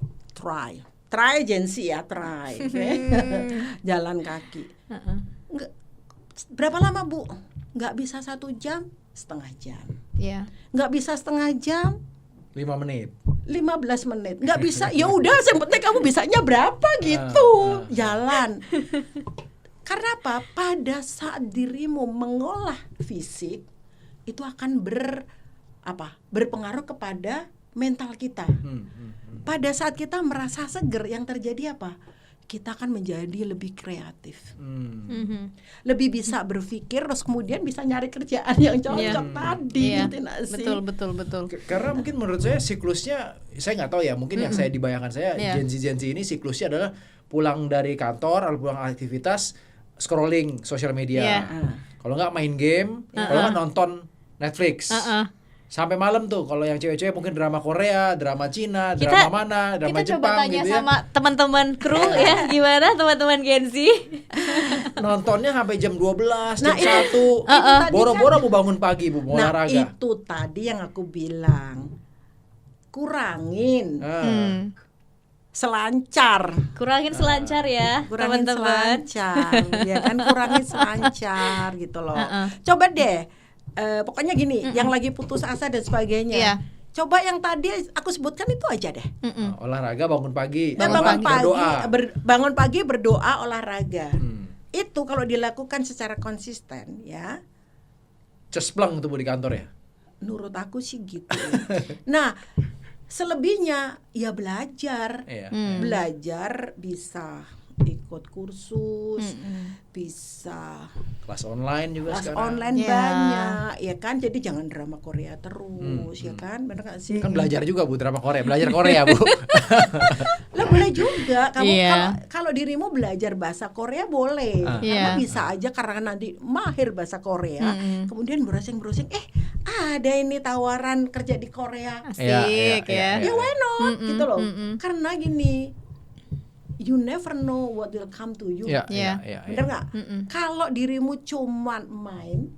Try Gen Z ya, try. Jalan kaki. Nggak, berapa lama Bu? Nggak bisa 1 jam, setengah jam. Ya. Nggak bisa setengah jam, 5 menit. 15 menit. Nggak bisa, ya udah yang penting kamu bisanya berapa gitu. Jalan. Karena apa? Pada saat dirimu mengolah fisik itu akan berpengaruh kepada mental kita. Pada saat kita merasa seger, yang terjadi apa? Kita akan menjadi lebih kreatif, lebih bisa berpikir, terus kemudian bisa nyari kerjaan yang cocok tadi. Iya. Ngerti nggak sih? Betul. Karena mungkin menurut saya siklusnya, saya nggak tahu ya, mungkin yang saya dibayangkan saya Iya. Gen Z ini siklusnya adalah pulang dari kantor, pulang aktivitas, scrolling sosial media. Iya. Kalau nggak main game, kalau nggak nonton Netflix. Sampai malam tuh, kalau yang cewek-cewek mungkin drama Korea, drama Cina, drama mana, drama kita coba Jepang tanya gitu ya. sama teman-teman kru ya, gimana teman-teman Gen Z? Nontonnya sampai jam 12, Nah, jam 1. itu tadi Boro-boro mau bangun pagi, Bu, mau Nah olahraga. itu tadi yang aku bilang, kurangin selancar. Kurangin selancar ya, Kurangin teman-teman. selancar, ya kan, kurangin selancar gitu loh. Coba deh, pokoknya gini, yang lagi putus asa dan sebagainya. Iya. Coba yang tadi aku sebutkan itu aja deh. Olahraga, bangun pagi, Bangun pagi, berdoa. bangun pagi, berdoa, olahraga. Itu kalau dilakukan secara konsisten, ya. Cespleng tuh Bu di kantor ya. Menurut aku sih gitu. Nah, selebihnya ya belajar. Iya. Belajar bisa ikut kursus, bisa Kelas online juga kelas sekarang. online Ya. banyak, ya kan. Jadi jangan drama Korea terus, ya kan, benar nggak sih? Kan belajar juga Bu drama Korea, belajar Korea Bu. Lah boleh juga. Kamu Iya. kalau dirimu belajar bahasa Korea boleh, Iya. karena bisa aja karena nanti mahir bahasa Korea, kemudian browsing, ada ini tawaran kerja di Korea. Asik ya. Ya why not gitu loh. Karena gini, you never know what will come to you. Iya, Iya. iya. Bener nggak? Kalau dirimu cuman main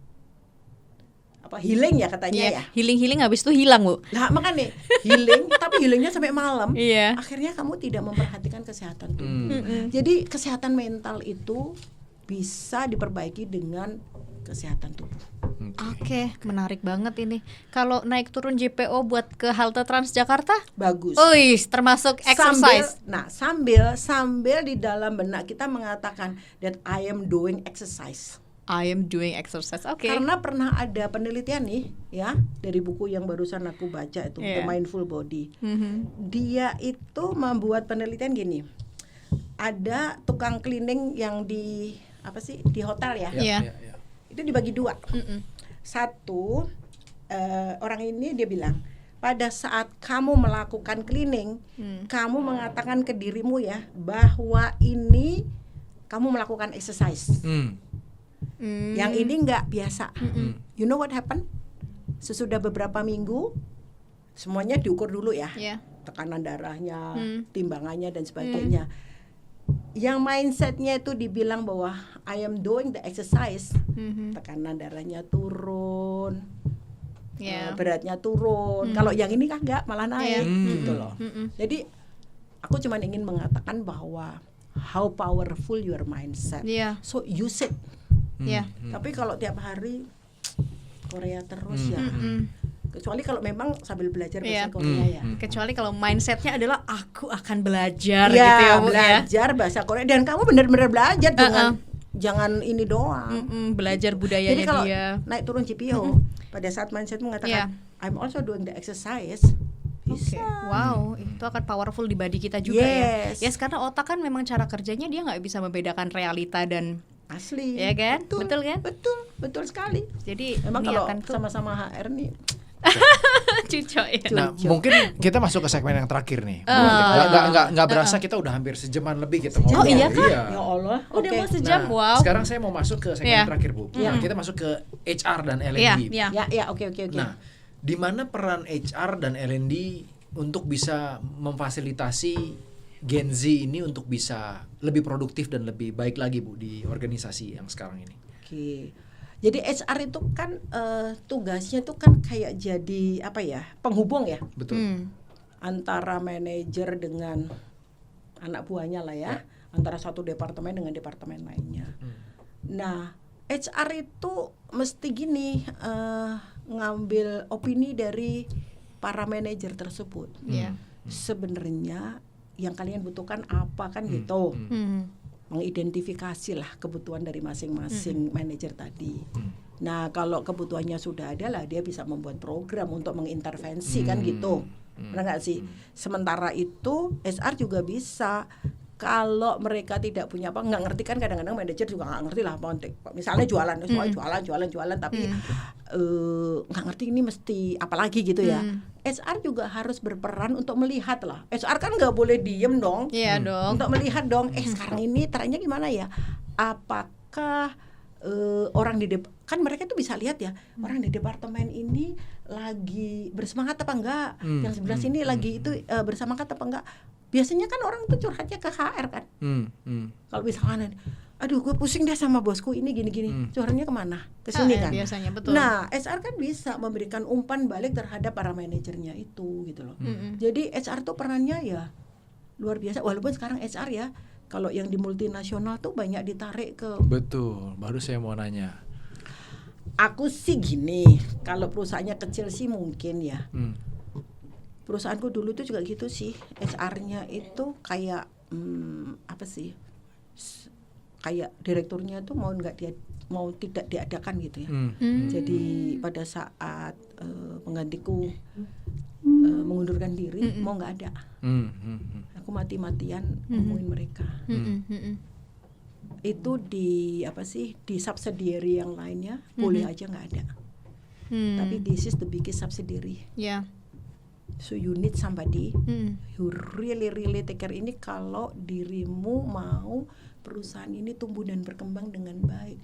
healing ya katanya ya. Healing habis itu hilang, Bu. Nah makanya healing, tapi healingnya sampai malam. Iya. Akhirnya kamu tidak memperhatikan kesehatan tubuh. Jadi kesehatan mental itu bisa diperbaiki dengan kesehatan tubuh. Oke, menarik banget ini. Kalau naik turun JPO buat ke halte Transjakarta? Bagus. Wih, termasuk exercise. Sambil di dalam benak kita mengatakan that I am doing exercise. I am doing exercise. Oke. Karena pernah ada penelitian nih ya, dari buku yang barusan aku baca itu, The Mindful Body. Dia itu membuat penelitian gini. Ada tukang cleaning yang di hotel ya. Iya. Itu dibagi 2. Satu, orang ini dia bilang, pada saat kamu melakukan cleaning, kamu mengatakan ke dirimu ya bahwa ini kamu melakukan exercise. Yang ini nggak biasa. You know what happened? Sesudah beberapa minggu, semuanya diukur dulu ya, tekanan darahnya, timbangannya dan sebagainya. Yang mindsetnya itu dibilang bahwa I am doing the exercise, tekanan darahnya turun. Beratnya turun. Kalau yang ini kagak, malah naik gitu loh. Jadi aku cuma ingin mengatakan bahwa how powerful your mindset. So use it. Tapi kalau tiap hari Korea terus ya. Kecuali kalau memang sambil belajar bahasa Korea ya. Kecuali kalau mindsetnya adalah aku akan belajar ya, gitu ya Bu, belajar bahasa Korea dan kamu benar-benar belajar jangan ini doang. Belajar budayanya. Jadi kalau dia naik turun GPO pada saat mindset mengatakan I'm also doing the exercise, bisa. Wow, itu akan powerful di body kita juga ya. Yes, karena otak kan memang cara kerjanya dia nggak bisa membedakan realita dan asli. Ya kan? Betul kan? Betul sekali. Jadi memang kalau sama-sama HR nih cucok ya. Nah, mungkin kita masuk ke segmen yang terakhir nih. Nggak berasa kita udah hampir sejaman lebih kita Oh ngobrol. iya kan? Ya Allah. Udah mau sejam. Nah, wow. Sekarang saya mau masuk ke segmen terakhir, Bu. Kita masuk ke HR dan L&D. Oke. Nah, di mana peran HR dan L&D untuk bisa memfasilitasi Gen Z ini untuk bisa lebih produktif dan lebih baik lagi, Bu, di organisasi yang sekarang ini? Oke. Jadi HR itu kan tugasnya itu kan kayak jadi apa ya, penghubung ya. Betul. Antara manajer dengan anak buahnya lah ya. Antara satu departemen dengan departemen lainnya. Nah, HR itu mesti gini, ngambil opini dari para manajer tersebut. Sebenarnya yang kalian butuhkan apa kan gitu. Mengidentifikasi lah kebutuhan dari masing-masing manajer tadi. Nah, kalau kebutuhannya sudah ada lah, dia bisa membuat program untuk mengintervensi kan gitu. Benar nggak sih? Sementara itu HR juga bisa. Kalau mereka tidak punya apa, nggak ngerti kan, kadang-kadang manajer juga nggak ngerti lah. Misalnya jualan, semua jualan, tapi nggak ngerti ini mesti apa lagi gitu ya. HR juga harus berperan untuk melihat lah. HR kan nggak boleh diem dong. Iya dong. Untuk melihat dong. Sekarang ini trennya gimana ya? Apakah orang kan mereka tuh bisa lihat ya, orang di departemen ini lagi bersemangat apa enggak? Yang sebelah sini lagi itu bersemangat apa enggak? Biasanya kan orang tuh curhatnya ke HR kan. Kalau misalkan, aduh gue pusing deh sama bosku ini gini-gini, curhatnya kemana? Ke sini kan. Biasanya betul. Nah, HR kan bisa memberikan umpan balik terhadap para manajernya itu gitu loh. Jadi HR tuh perannya ya luar biasa. Walaupun sekarang HR ya, kalau yang di multinasional tuh banyak ditarik ke. Betul, baru saya mau nanya. Aku sih gini, kalau perusahaannya kecil sih mungkin ya. Perusahaanku dulu tuh juga gitu sih, HR-nya itu kayak apa sih? Kayak direkturnya tuh mau tidak diadakan gitu ya. Jadi pada saat penggantiku mengundurkan diri, mau nggak ada. Aku mati-matian ngomongin mereka. Itu di apa sih, di subsidiary yang lainnya boleh aja nggak ada. Tapi this is the biggest subsidiary. So you need somebody who really take care ini kalau dirimu mau perusahaan ini tumbuh dan berkembang dengan baik.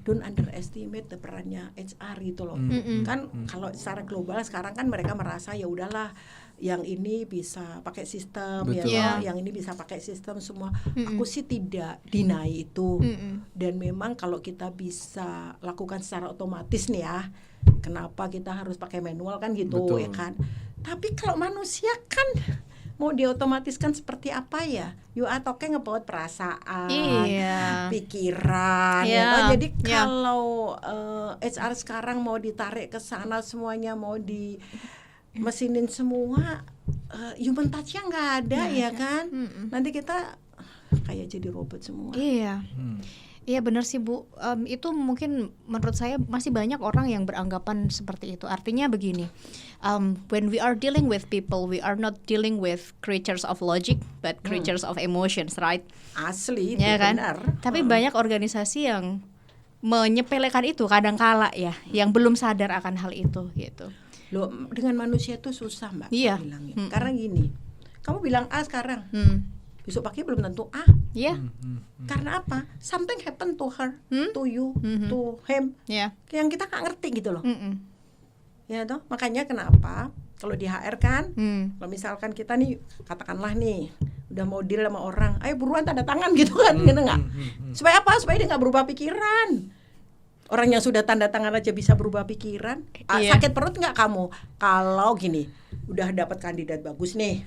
Don't underestimate the perannya HR gitu loh. Kan kalau secara global sekarang kan mereka merasa ya udahlah, yang ini bisa pakai sistem yang ini bisa pakai sistem semua. Aku sih tidak deny itu. Dan memang kalau kita bisa lakukan secara otomatis nih ya, kenapa kita harus pakai manual kan gitu. Betul. Ya kan. Tapi kalau manusia kan mau diotomatiskan seperti apa ya? You are talking about perasaan, pikiran. Jadi kalau HR sekarang mau ditarik ke sana semuanya, mau di mesinin semua, human touch-nya nggak ada ya kan? Nanti kita kayak jadi robot semua. Iya benar sih Bu, itu mungkin menurut saya masih banyak orang yang beranggapan seperti itu. Artinya begini, when we are dealing with people, we are not dealing with creatures of logic, but creatures of emotions, right? Asli, ya itu kan? benar. Tapi banyak organisasi yang menyepelekan itu kadang-kala ya, yang belum sadar akan hal itu gitu. Loh, dengan manusia itu susah Mbak Iya. bilangnya. Karena gini, kamu bilang A sekarang, besok pagi belum tentu A. Iya. Karena apa? Something happen to her, to you, to him. Iya. Yang kita nggak ngerti gitu loh. Ya toh, makanya kenapa kalau di HR kan, kalau misalkan kita nih katakanlah nih udah mau deal sama orang, ayo buruan tanda tangan gitu kan, gitu nggak? Supaya apa? Supaya dia nggak berubah pikiran. Orang yang sudah tanda tangan aja bisa berubah pikiran. Iya. Sakit perut nggak kamu? Kalau gini, udah dapat kandidat bagus nih,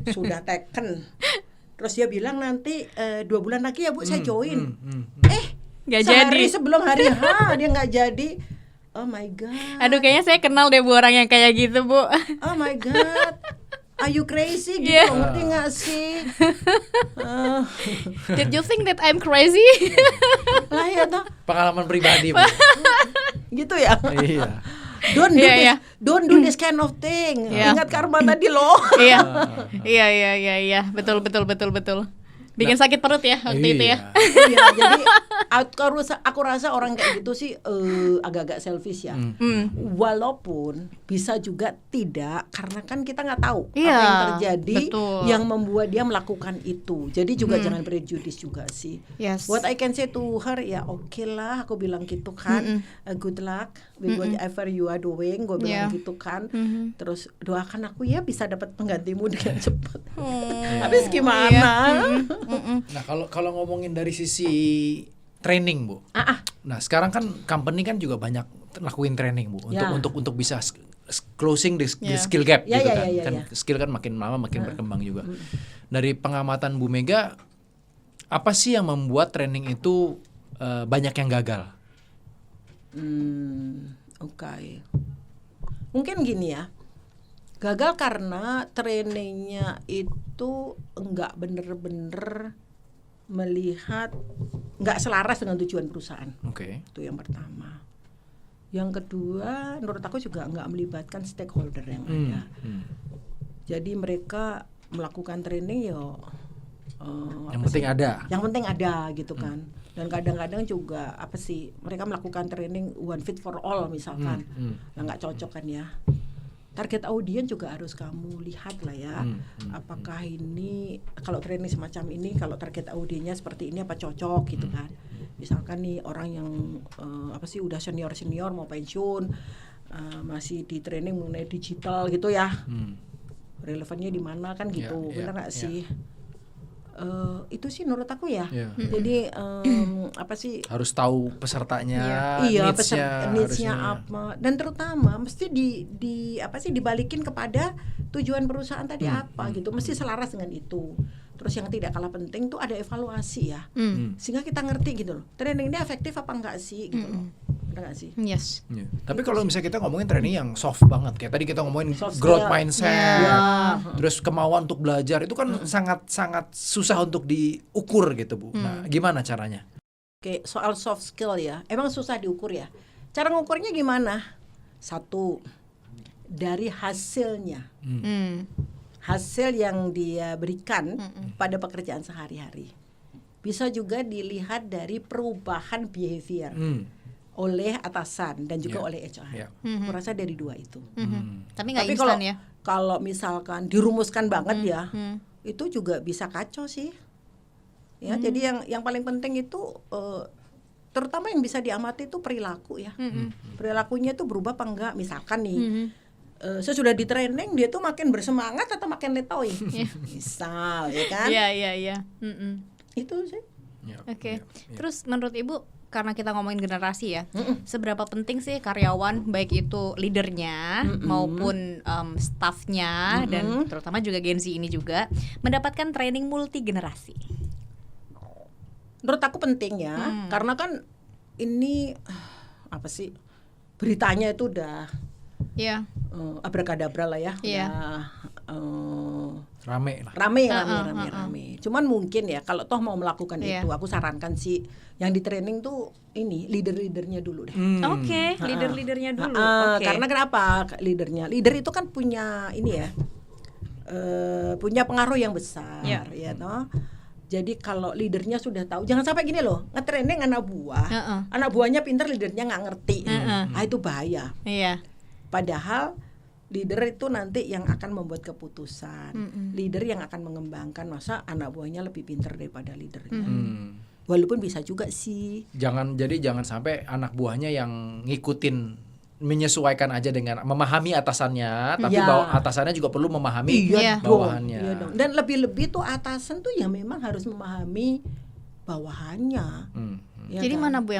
sudah taken, terus dia bilang nanti 2 bulan lagi ya Bu saya join. Nggak Sehari jadi. sebelum hari H dia nggak jadi. Oh my god. Aduh, kayaknya saya kenal deh Bu orang yang kayak gitu, Bu. Oh my god. Are you crazy gitu? Yeah. Ngerti nggak sih? Did you think that I'm crazy? Lah ya toh. Pengalaman pribadi, Bu. Gitu ya. Iya. Don't do Iya, this, iya. don't do this kind of thing. Iya. Ingat karma tadi loh. Iya. Iya. Betul. Bikin sakit perut ya waktu itu ya. Iya, jadi aku rasa orang kayak gitu sih agak-agak selfish ya. Walaupun bisa juga tidak, karena kan kita nggak tahu Iya, apa yang terjadi betul. yang membuat dia melakukan itu. Jadi juga jangan prejudice juga sih. Yes. What I can say to her ya oke lah, aku bilang gitu kan. Good luck with whatever you are doing, gue bilang Yeah. gitu kan. Terus doakan aku ya bisa dapat penggantimu dengan cepat. Habis gimana? Nah, kalau ngomongin dari sisi training, Bu. Nah, sekarang kan company kan juga banyak lakuin training, Bu, Ya. untuk bisa closing the Ya. skill gap Ya, gitu ya, kan. ya, Kan ya. skill kan makin lama makin berkembang juga. Dari pengamatan Bu Mega, apa sih yang membuat training itu banyak yang gagal? Oke. Mungkin gini ya. Gagal karena trainingnya itu enggak bener-bener melihat, enggak selaras dengan tujuan perusahaan. Oke. Itu yang pertama. Yang kedua, menurut aku juga enggak melibatkan stakeholder yang ada. Jadi mereka melakukan training Yang penting ada. Yang penting ada gitu kan. Dan kadang-kadang juga apa sih, mereka melakukan training one fit for all misalkan, yang nggak cocok kan ya. Target audiens juga harus kamu lihat lah ya. Apakah ini kalau training semacam ini, kalau target audiensnya seperti ini apa cocok gitu kan. Misalkan nih orang yang apa sih udah senior mau pensiun, masih di training mengenai digital gitu ya. Relevannya di mana kan gitu, benar nggak sih? Itu sih menurut aku ya. Jadi apa sih, harus tahu pesertanya, iya needs-nya needs-nya harusnya. apa, dan terutama mesti di apa sih dibalikin kepada tujuan perusahaan tadi apa gitu, mesti selaras dengan itu. Terus yang tidak kalah penting tuh ada evaluasi ya, sehingga kita ngerti gitu loh, training ini efektif apa enggak sih gitu loh, benar nggak sih? Yes. Iya. Tapi kalau misalnya kita ngomongin training yang soft banget, kayak tadi kita ngomongin Soft growth skill. mindset, terus kemauan untuk belajar, itu kan sangat susah untuk diukur gitu, Bu. Nah, gimana caranya? Oke, soal soft skill ya, emang susah diukur ya. Cara ngukurnya gimana? Satu, dari hasilnya. Hasil yang dia berikan pada pekerjaan sehari-hari. Bisa juga dilihat dari perubahan behavior oleh atasan dan juga oleh HR. Aku rasa dari dua itu. Tapi nggak Tapi instan ya. kalau misalkan dirumuskan banget ya, itu juga bisa kacau sih. Ya, jadi yang paling penting itu terutama yang bisa diamati itu perilaku ya. Perilakunya itu berubah apa enggak? Misalkan nih, saya sudah di training, dia tuh makin bersemangat atau makin letoy. Misal, ya kan? Iya. Itu sih. Oke. Terus menurut Ibu, karena kita ngomongin generasi ya, seberapa penting sih karyawan, baik itu leadernya maupun staffnya dan terutama juga Gen Z ini juga mendapatkan training multi generasi? Menurut aku penting ya, karena kan ini apa sih, beritanya itu udah abrakadabra lah ya, Rame lah. rame. Cuman mungkin ya kalau toh mau melakukan itu, aku sarankan sih yang di training tuh ini leader-leadernya dulu deh. Oke, leader-leadernya dulu. Karena kenapa leadernya? Leader itu kan punya ini ya, punya pengaruh yang besar, ya toh. Jadi kalau leadernya sudah tahu, jangan sampai gini loh, nge-training anak buah, anak buahnya pintar, leadernya nggak ngerti, itu bahaya. Iya. Padahal Leader itu nanti yang akan membuat keputusan. Leader yang akan mengembangkan. Masa anak buahnya lebih pintar daripada leadernya. Walaupun bisa juga sih. Jangan sampai anak buahnya yang ngikutin, menyesuaikan aja dengan memahami atasannya, tapi atasannya juga perlu memahami bawahannya. Iya dong. Dan lebih-lebih tuh atasan tuh yang memang harus memahami bawahannya. Ya Jadi kan? mana Bu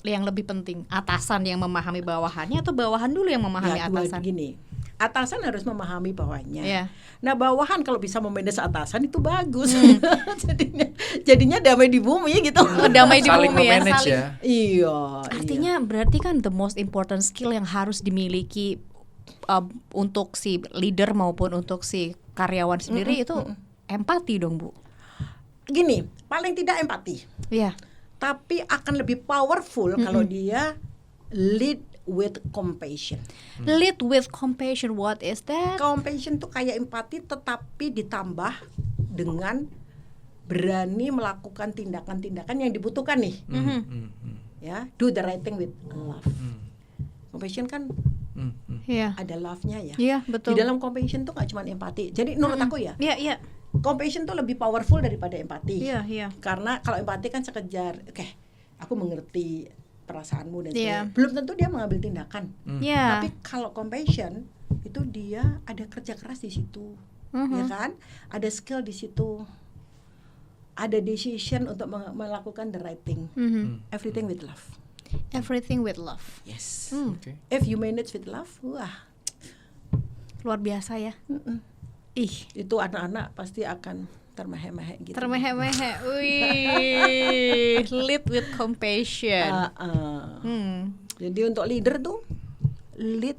yang lebih penting? Atasan yang memahami bawahannya atau bawahan dulu yang memahami atasan? Gini, atasan harus memahami bawahannya. Iya. Nah, bawahan kalau bisa memanage atasan itu bagus. jadinya damai di bumi gitu. Damai di Saling bumi ya, memanage saling. ya. Iya. Artinya berarti kan the most important skill yang harus dimiliki untuk si leader maupun untuk si karyawan sendiri itu empati dong Bu. Gini, paling tidak empati. Iya. Tapi akan lebih powerful kalau dia lead with compassion. Lead with compassion, what is that? Compassion tuh kayak empati tetapi ditambah dengan berani melakukan tindakan-tindakan yang dibutuhkan nih. Ya, do the right thing with love. Compassion kan Iya. ada love-nya ya. Iya, betul. Di dalam compassion tuh gak cuma empati. Jadi menurut aku ya, Iya. compassion tuh lebih powerful daripada empati. Iya. Karena kalau empati kan sekejar, oke, aku mengerti perasaanmu dan Iya. sebagainya. Belum tentu dia mengambil tindakan. Iya. Tapi kalau compassion itu dia ada kerja keras di situ, ya kan? Ada skill di situ, ada decision untuk melakukan the right thing. Everything with love. Everything with love. Yes. Oke. If you manage with love, wah, Luar biasa ya. Ih, itu anak-anak pasti akan termehek-mehek gitu. termehek-mehek. Wih, lead with compassion. Jadi untuk leader tuh lead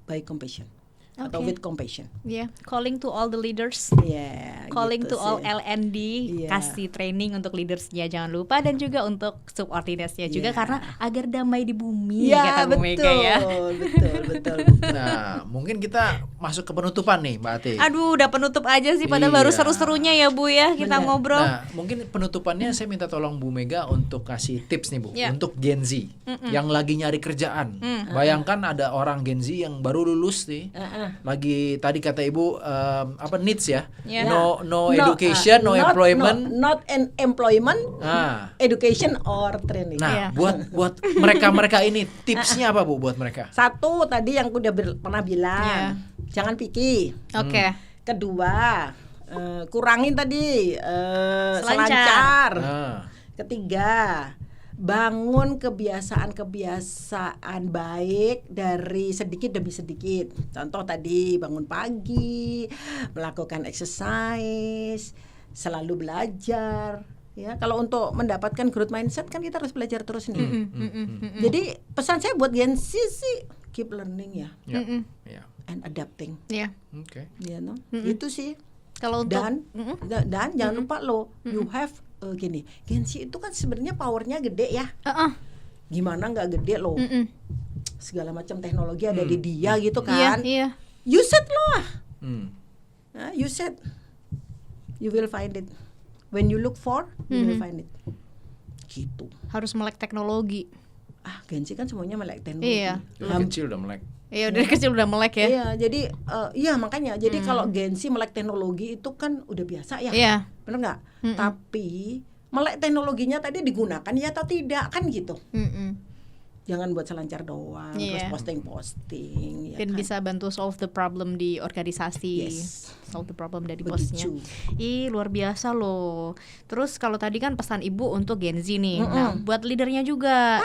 by compassion atau Oke. with compassion. Yeah, calling to all the leaders. Yeah, Calling gitu to all sih. LND, Iya. kasih training untuk leadersnya jangan lupa, dan juga untuk subordinatesnya juga Iya. karena agar damai di bumi, Ya, kata Bu Mega ya. betul. Nah, mungkin kita masuk ke penutupan nih, Mbak Ati. Aduh, udah penutup aja sih, pada Iya. baru seru-serunya ya Bu ya kita Bener. ngobrol. Nah, mungkin penutupannya saya minta tolong Bu Mega untuk kasih tips nih Bu, Ya. untuk Gen Z yang lagi nyari kerjaan. Bayangkan ada orang Gen Z yang baru lulus nih, lagi tadi kata Ibu needs ya, Ya. no education, no employment. not an employment, Nah, education or training. Iya. buat mereka ini tipsnya apa Bu buat mereka? Satu tadi yang udah pernah bilang, jangan picky. Oke. Kedua, kurangin tadi Selancar. selancar. Nah, Ketiga, bangun kebiasaan baik dari sedikit demi sedikit. Contoh tadi bangun pagi, melakukan exercise, selalu belajar. Ya, kalau untuk mendapatkan growth mindset kan kita harus belajar terus nih. Jadi pesan saya buat Gen Z sih, keep learning ya, ya, and adapting. Ya. oke. Ya, no? Itu sih. Kalau untuk Dan jangan lupa lo, you have gini, Gen Z itu kan sebenarnya powernya gede ya. Gimana nggak gede lo? Segala macam teknologi ada di dia gitu kan. Iya. Use it lo. Hmm. Nah, use it. You will find it. When you look for, you will find it. Gitu. Harus melek teknologi. Gen Z kan semuanya melek teknologi. Iya. Dari kecil udah melek. Iya, dari kecil udah melek ya. Iya, jadi makanya. Jadi kalau Gen Z melek teknologi itu kan udah biasa ya. Iya. Bener nggak? Tapi melek teknologinya tadi digunakan ya atau tidak kan gitu. Jangan buat selancar doang, terus Iya. posting, ya Dan kan? bisa bantu solve the problem di organisasi. Yes. Solve the problem dari Begitu. bosnya. Ih, luar biasa loh. Terus kalau tadi kan pesan Ibu untuk Gen Z nih. Nah, buat leadernya juga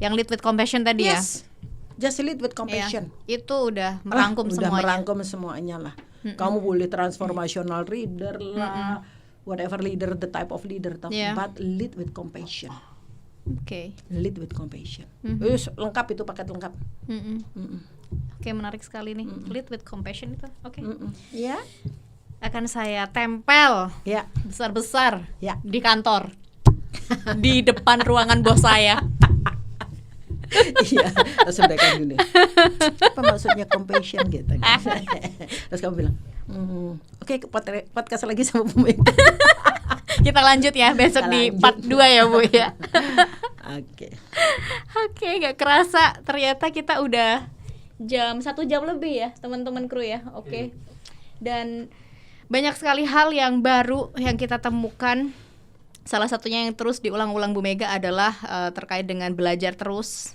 yang lead with compassion tadi Yes. Just lead with ya. compassion. Iya. Itu udah merangkum Udah semuanya. merangkum semuanya lah. Kamu boleh transformational leader lah, whatever leader, the type of leader, Yeah. but lead with compassion. Oke. Lead with compassion. Lengkap itu, paket lengkap. Oke, menarik sekali nih. Lead with compassion itu. Oke. Ya, Akan saya tempel ya, besar-besar ya. di kantor. Di depan ruangan bos saya. Iya, terus mereka gini. Apa maksudnya compassion gitu? Terus kamu bilang, oke, podcast lagi sama Bu Mega. Kita lanjut ya besok Kita di lanjut. part 2 ya Bu ya. Oke. Oke, gak kerasa ternyata kita udah 1 jam lebih ya teman-teman kru ya. Oke. Dan banyak sekali hal yang baru yang kita temukan. Salah satunya yang terus diulang-ulang Bu Mega adalah terkait dengan belajar terus,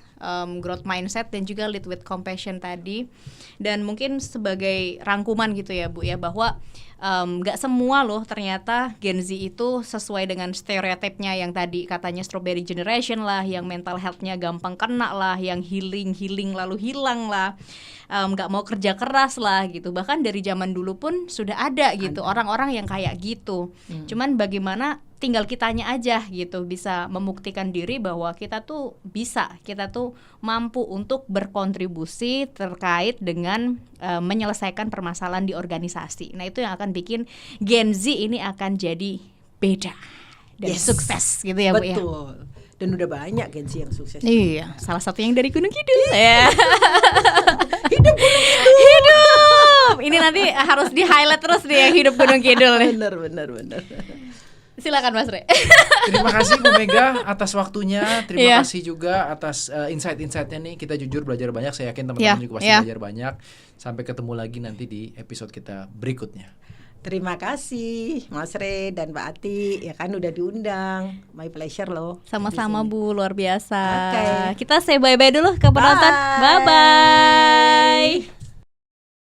growth mindset dan juga lead with compassion tadi. Dan mungkin sebagai rangkuman gitu ya Bu ya, bahwa gak semua loh ternyata Gen Z itu sesuai dengan stereotipnya yang tadi katanya strawberry generation lah, yang mental health-nya gampang kena lah, yang healing lalu hilang lah, gak mau kerja keras lah gitu. Bahkan dari zaman dulu pun sudah ada gitu orang-orang yang kayak gitu. Cuman bagaimana tinggal kitanya aja gitu bisa membuktikan diri bahwa kita tuh bisa, kita tuh mampu untuk berkontribusi terkait dengan menyelesaikan permasalahan di organisasi. Nah itu yang akan bikin Gen Z ini akan jadi beda dan sukses gitu ya Bu ya. Betul. Dan udah banyak Gen Z yang sukses. Iya, salah satu yang dari Gunung Kidul ya. Hidup. Ini nanti harus di highlight terus nih yang hidup Gunung Kidul nih. Bener. Silakan Mas Re. Terima kasih Bu Mega atas waktunya. Terima kasih juga atas insight-insightnya nih. Kita jujur belajar banyak. Saya yakin teman-teman juga pasti belajar banyak. Sampai ketemu lagi nanti di episode kita berikutnya. Terima kasih Mas Re dan Mbak Ati, ya kan udah diundang. My pleasure loh. Sama-sama Bu, luar biasa. Okay. Kita say bye-bye dulu ke penonton. Bye-bye.